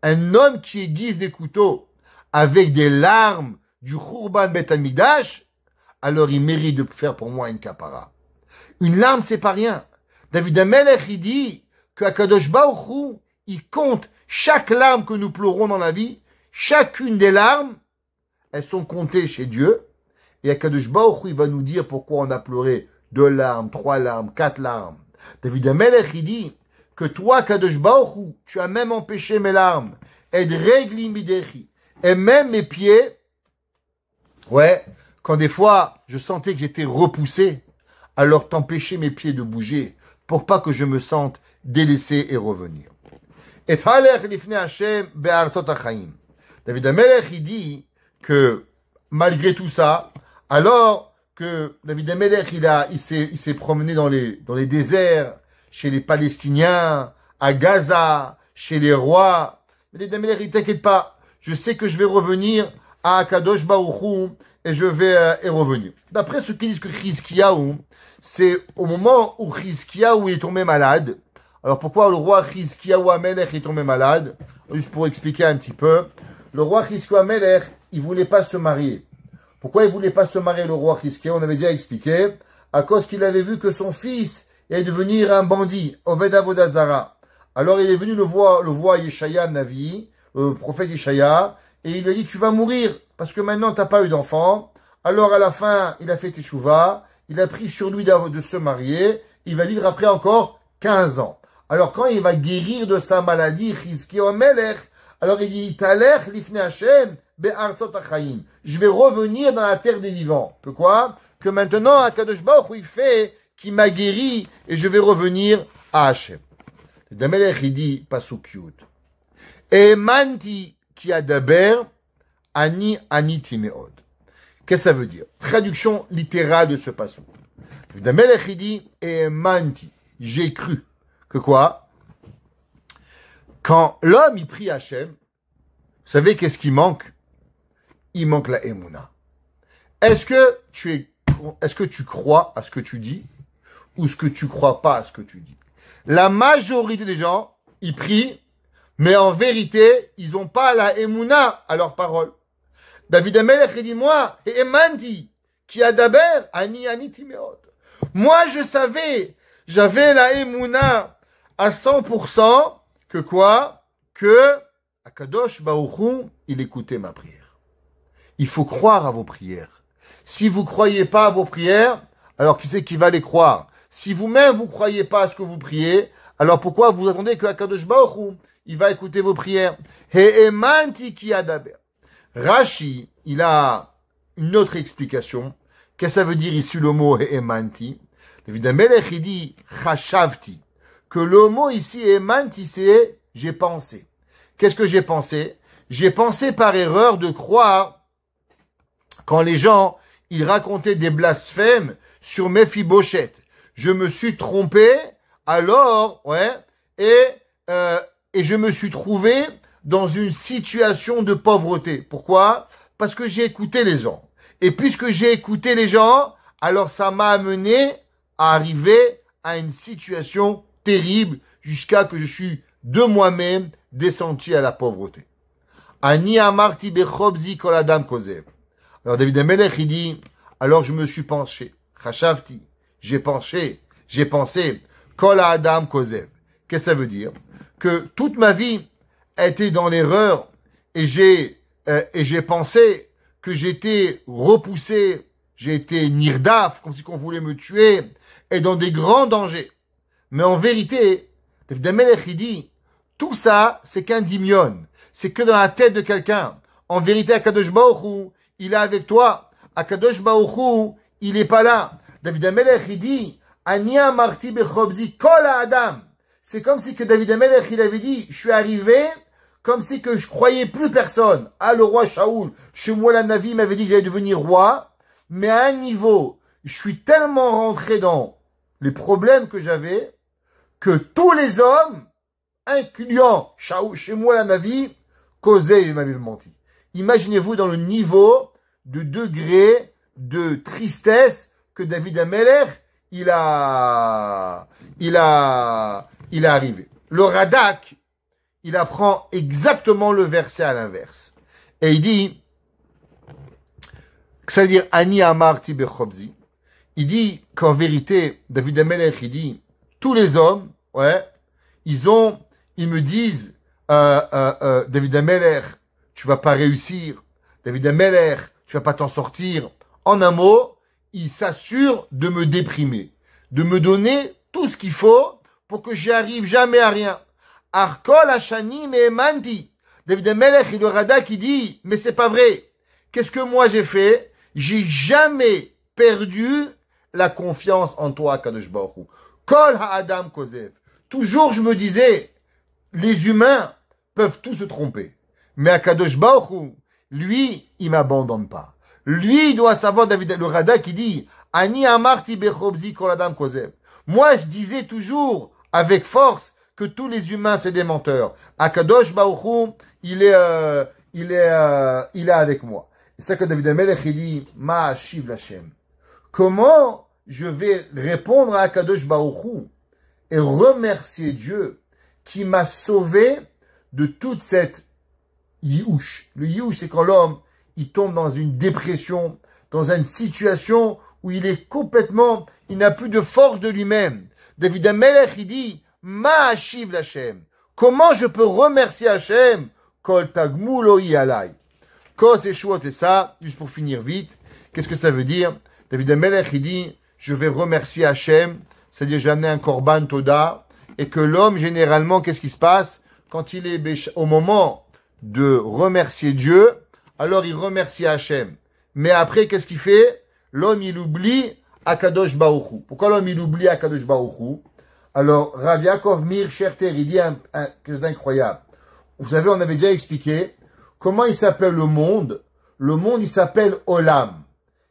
un homme qui aiguise des couteaux avec des larmes du Khurban Bet Hamikdash, alors il mérite de faire pour moi une kapara. Une larme, c'est pas rien. David Amelech, il dit que Akadosh Baruch Hu, il compte chaque larme que nous pleurons dans la vie, chacune des larmes, elles sont comptées chez Dieu, et Akadosh Baruch Hu, il va nous dire pourquoi on a pleuré 2 larmes, 3 larmes, 4 larmes. David Amelech, il dit que toi, Kadosh Baruch Hu, tu as même empêché mes larmes, et régli midechi, et même mes pieds, ouais, quand des fois, je sentais que j'étais repoussé, alors t'empêcher mes pieds de bouger, pour pas que je me sente délaissé et revenir. Et lifnei Hashem be'artzot hachaim. David Amelech, il dit que, malgré tout ça, alors que David Amelech, il s'est promené dans les déserts, chez les Palestiniens, à Gaza, chez les rois. Mais David Amelech, il t'inquiète pas, je sais que je vais revenir à Akadosh Baruch Hu, et je vais y revenir. D'après ceux qui disent que Chizkiyahu, c'est au moment où Chizkiyahu est tombé malade. Alors pourquoi le roi Chizkiyahu Amelech est tombé malade? Juste pour expliquer un petit peu. Le roi Chizkiyahu Amelech, il voulait pas se marier. Pourquoi il voulait pas se marier, le roi Chizkiyahu? On avait déjà expliqué. À cause qu'il avait vu que son fils allait devenir un bandit, Oved Avodah Zara. Alors il est venu le voir Yeshaya Navi, le prophète Yeshaya, et il lui a dit, tu vas mourir, parce que maintenant t'as pas eu d'enfant. Alors à la fin, il a fait Teshuvah, il a pris sur lui de se marier, il va vivre après encore 15 ans. Alors quand il va guérir de sa maladie, Chizkiyahu Amelech, alors il dit, Talech lifnei Hashem be'artzot hachaim. Je vais revenir dans la terre des vivants. Que quoi? Que maintenant, Akadosh Baruch Hu, il fait qu'il m'a guéri et je vais revenir à Hashem. Damelech, il dit, pasuk yud. Emanti ki adaber ani aniti meod. Qu'est-ce que ça veut dire? Traduction littérale de ce pasuk. Damelech, il dit, emanti. J'ai cru. Que quoi? Quand l'homme, il prie Hashem, vous savez qu'est-ce qui manque? Il manque la Emouna. Est-ce que tu crois à ce que tu dis ou est-ce que tu crois pas à ce que tu dis? La majorité des gens, ils prient, mais en vérité, ils n'ont pas la Emouna à leur parole. David Amelech dit, moi, et Emandi, qui a daber, ani timeot. Moi, je savais, j'avais la émouna à 100% que quoi? Que Akadosh Baruch Hu, il écoutait ma prière. Il faut croire à vos prières. Si vous croyez pas à vos prières, alors qui c'est qui va les croire? Si vous-même vous croyez pas à ce que vous priez, alors pourquoi vous attendez que Akadosh Baruch Hu, il va écouter vos prières? He'emanti ki adaber. Rashi, il a une autre explication. Qu'est-ce que ça veut dire ici le mot He'emanti? David HaMelech, il dit Chashavti. Que le mot ici He'emanti, c'est j'ai pensé. Qu'est-ce que j'ai pensé? J'ai pensé par erreur de croire quand les gens, ils racontaient des blasphèmes sur Mephibosheth. Je me suis trompé, alors, et je me suis trouvé dans une situation de pauvreté. Pourquoi? Parce que j'ai écouté les gens. Et puisque j'ai écouté les gens, alors ça m'a amené à arriver à une situation terrible jusqu'à que je suis de moi-même descendu à la pauvreté. Ani amarti bechobzi kol adam kozev. Alors David HaMelech, il dit, alors je me suis penché. Chashavti. J'ai pensé. Kol adam kozev. Qu'est-ce que ça veut dire? Que toute ma vie a été dans l'erreur et j'ai pensé que j'étais repoussé, j'ai été nirdaf, comme si qu'on voulait me tuer, et dans des grands dangers. Mais en vérité, David HaMelech, il dit, tout ça, c'est qu'un dimion. C'est que dans la tête de quelqu'un. En vérité, Akadosh Baruch Hu, il est avec toi. Akadosh Baruch Hu, il est pas là. David HaMelech, il dit, Ani amarti bechobzi kol adam. C'est comme si que David HaMelech, il avait dit, je suis arrivé, comme si que je croyais plus personne. Ah, le roi Shaoul, Shemuel HaNavi m'avait dit que j'allais devenir roi, mais à un niveau, je suis tellement rentré dans les problèmes que j'avais, que tous les hommes, incluant Shaoul, Shemuel HaNavi, causaient et m'avaient menti. Imaginez-vous dans le niveau de degré de tristesse que David HaMelech, il a arrivé. Le Radak, il apprend exactement le verset à l'inverse. Et il dit, que ça veut dire, Ani amarti bechobzi. Il dit qu'en vérité, David HaMelech, il dit, tous les hommes, ils me disent, David HaMelech, tu vas pas réussir. David HaMelech, tu vas pas t'en sortir. En un mot, il s'assure de me déprimer, de me donner tout ce qu'il faut pour que j'y arrive jamais à rien. Arkol Hashani Me'emanti. David HaMelech, il le Radak, qui dit, mais c'est pas vrai. Qu'est-ce que moi j'ai fait? J'ai jamais perdu la confiance en toi, Kadosh Baruch Hu. Kol Ha'adam Kozev. Toujours je me disais, les humains peuvent tous se tromper. Mais Akadosh Baruch Hu, lui, il m'abandonne pas. Lui, il doit savoir, David, le Radak, qui dit, Ani amarti bechobzi kol adam kozev. Moi, je disais toujours, avec force, que tous les humains, c'est des menteurs. Akadosh Baruch Hu, il est avec moi. C'est ça que David HaMelech, il dit, Ma'ashiv Lashem. Comment je vais répondre à Akadosh Baruch Hu et remercier Dieu qui m'a sauvé de toute cette yiouch. Le yiouch, c'est quand l'homme, il tombe dans une dépression, dans une situation où il est complètement, il n'a plus de force de lui-même. David HaMelech, il dit, Ma'ashiv Lashem. Comment je peux remercier Hachem? Kol tagmulo alai. Kos et Shuot et ça, juste pour finir vite, qu'est-ce que ça veut dire? David HaMelech, il dit, je vais remercier Hachem, c'est-à-dire j'ai amené un korban toda, et que l'homme, généralement, qu'est-ce qui se passe? Quand il est au moment de remercier Dieu, alors il remercie Hachem. Mais après, qu'est-ce qu'il fait? L'homme, il oublie Akadosh Baruch Hu. Pourquoi l'homme, il oublie Akadosh Baruch Hu? Alors, Rav Yaakov Mir Scherter, il dit quelque chose d'incroyable. Vous savez, on avait déjà expliqué comment il s'appelle le monde. Le monde, il s'appelle Olam.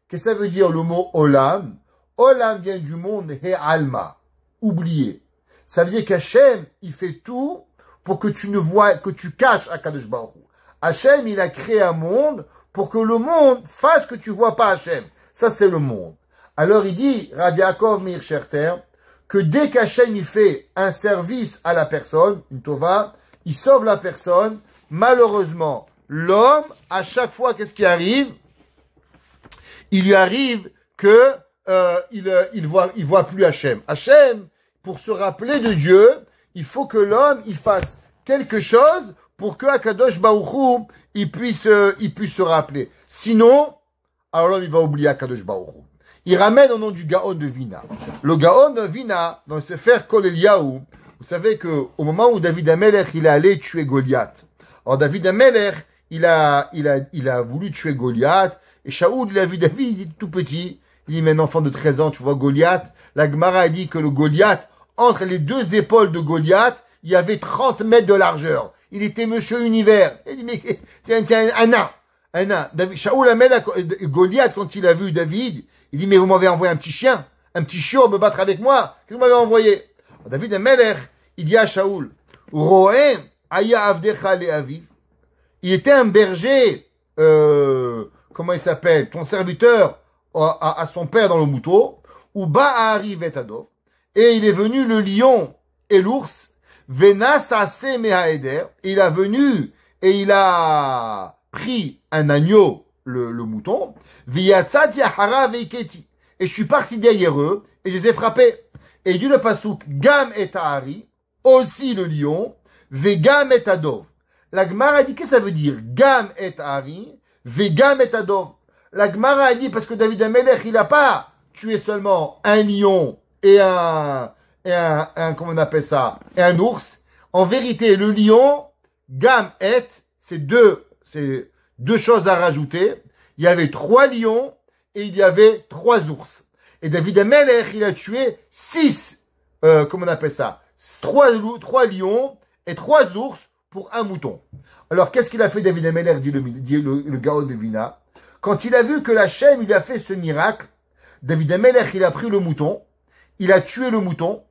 Qu'est-ce que ça veut dire le mot Olam? Olam vient du monde He-Alma, oublié. Ça veut dire qu'Hachem, il fait tout pour que tu ne vois, que tu caches Akadosh Baruch Hu. Hachem, il a créé un monde pour que le monde fasse que tu vois pas Hachem. Ça, c'est le monde. Alors, il dit, Rav Yaakov Mir Scherter, que dès qu'Hachem, il fait un service à la personne, une tova, il sauve la personne. Malheureusement, l'homme, à chaque fois, qu'est-ce qui arrive? il lui arrive que il voit plus Hachem. Hachem, pour se rappeler de Dieu, il faut que l'homme il fasse quelque chose pour que Akadosh Baruch Hu, il puisse se rappeler. Sinon, alors l'homme il va oublier Akadosh Baruch Hu. Il ramène au nom du Gaon de Vina. Le Gaon de Vina, dans le Sefer Kol Eliyahu, vous savez que au moment où David Amelech il est allé tuer Goliath. Alors David Amelech il a voulu tuer Goliath et Shaoul il a vu David, il est tout petit. Il dit mais un enfant de 13 ans, tu vois Goliath. La Gemara a dit que le Goliath, entre les deux épaules de Goliath, il y avait 30 mètres de largeur. Il était Monsieur Univers. Il dit mais tiens un nain. Shaoul Amelech, Goliath quand il a vu David, il dit mais vous m'avez envoyé un petit chiot me battre avec moi. Qu'est-ce que vous m'avez envoyé? David Amelech, il dit à Shaoul, Rohem aya avdecha le'aviv. Il était un berger, comment il s'appelle, ton serviteur à son père dans le mouton, ou ba'ari vetadov. Et il est venu le lion et l'ours, venas ase mehaeder. Il a venu et il a pris un agneau, le mouton, viyatzat yahara veiketi. Et je suis parti derrière eux et je les ai frappés. Et il dit le pasouk, Gam et Tahari, aussi le lion, Vegam et Adov. La Gemara a dit, qu'est-ce que ça veut dire? Gam et Tahari, Vegam et Adov. La Gemara a dit, parce que David Amelech, il n'a pas tué seulement un lion et comment on appelle ça? Et un ours. En vérité, le lion, Gam et, c'est deux choses à rajouter. Il y avait 3 lions et il y avait 3 ours. Et David Amelech, il a tué 6, comment on appelle ça? 3 lions et 3 ours pour un mouton. Alors, qu'est-ce qu'il a fait David Amelech, dit le Gaon de Vina? Quand il a vu que l'Hachem, il a fait ce miracle, David Amelech, il a pris le mouton, il a tué le mouton,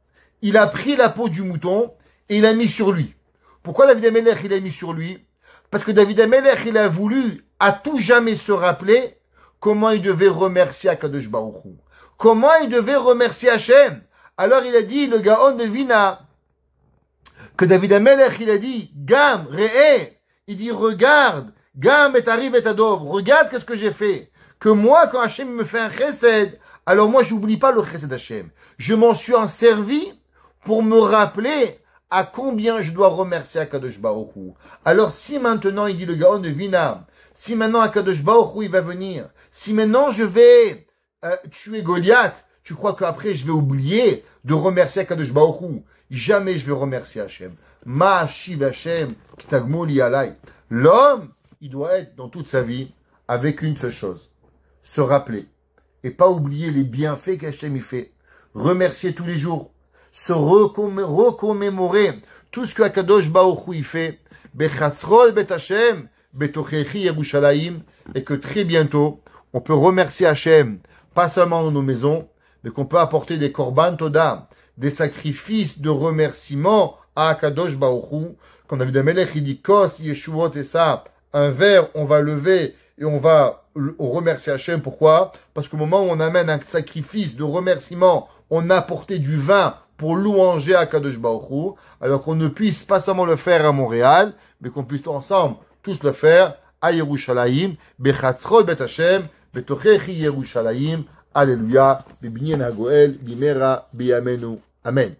il a pris la peau du mouton et il a mis sur lui. Pourquoi David Amelech, il a mis sur lui? Parce que David Amelech, il a voulu à tout jamais se rappeler comment il devait remercier Akadosh Baruch Hu. Comment il devait remercier Hachem? Alors il a dit, le Gaon de Vina, que David Amelech, il a dit, Gam, Re'e, il dit, regarde, Gam et Ariv et Adov, regarde qu'est-ce que j'ai fait. Que moi, quand Hachem me fait un chesed, alors moi, j'oublie pas le chesed Hachem. Je m'en suis en servi pour me rappeler à combien je dois remercier Akadosh Baruch Hu. Alors si maintenant, il dit le Gaon de Vina, si maintenant Akadosh Baruch Hu, il va venir, si maintenant je vais tuer Goliath, tu crois qu'après je vais oublier de remercier Akadosh Baruch Hu? Jamais je vais remercier Hachem. Ma shiv Hachem kitagmoli alay. L'homme, il doit être dans toute sa vie avec une seule chose, se rappeler et pas oublier les bienfaits qu'Hachem y fait. Remercier tous les jours, se recommémorer tout ce que Akadosh Baruch Hu y fait. Bechatzrol bet Hachem betochechi Yerushalayim, et que très bientôt on peut remercier Hachem, pas seulement dans nos maisons, mais qu'on peut apporter des korban toda, des sacrifices de remerciement à Akadosh Baruch Hu. Quand David Amelech, il dit Kos, Yeshuot et ça, un verre, on va lever et on va remercier Hachem. Pourquoi? Parce qu'au moment où on amène un sacrifice de remerciement, on a apporté du vin pour louanger Akadosh Baruch Hu, alors qu'on ne puisse pas seulement le faire à Montréal, mais qu'on puisse ensemble tous le faire à Yerushalayim, Bechatzrot Bet Hashem, Betochechi Yerushalayim, Alléluia, Bibnien Hagoel, Bimera, Biyamenu. Amen.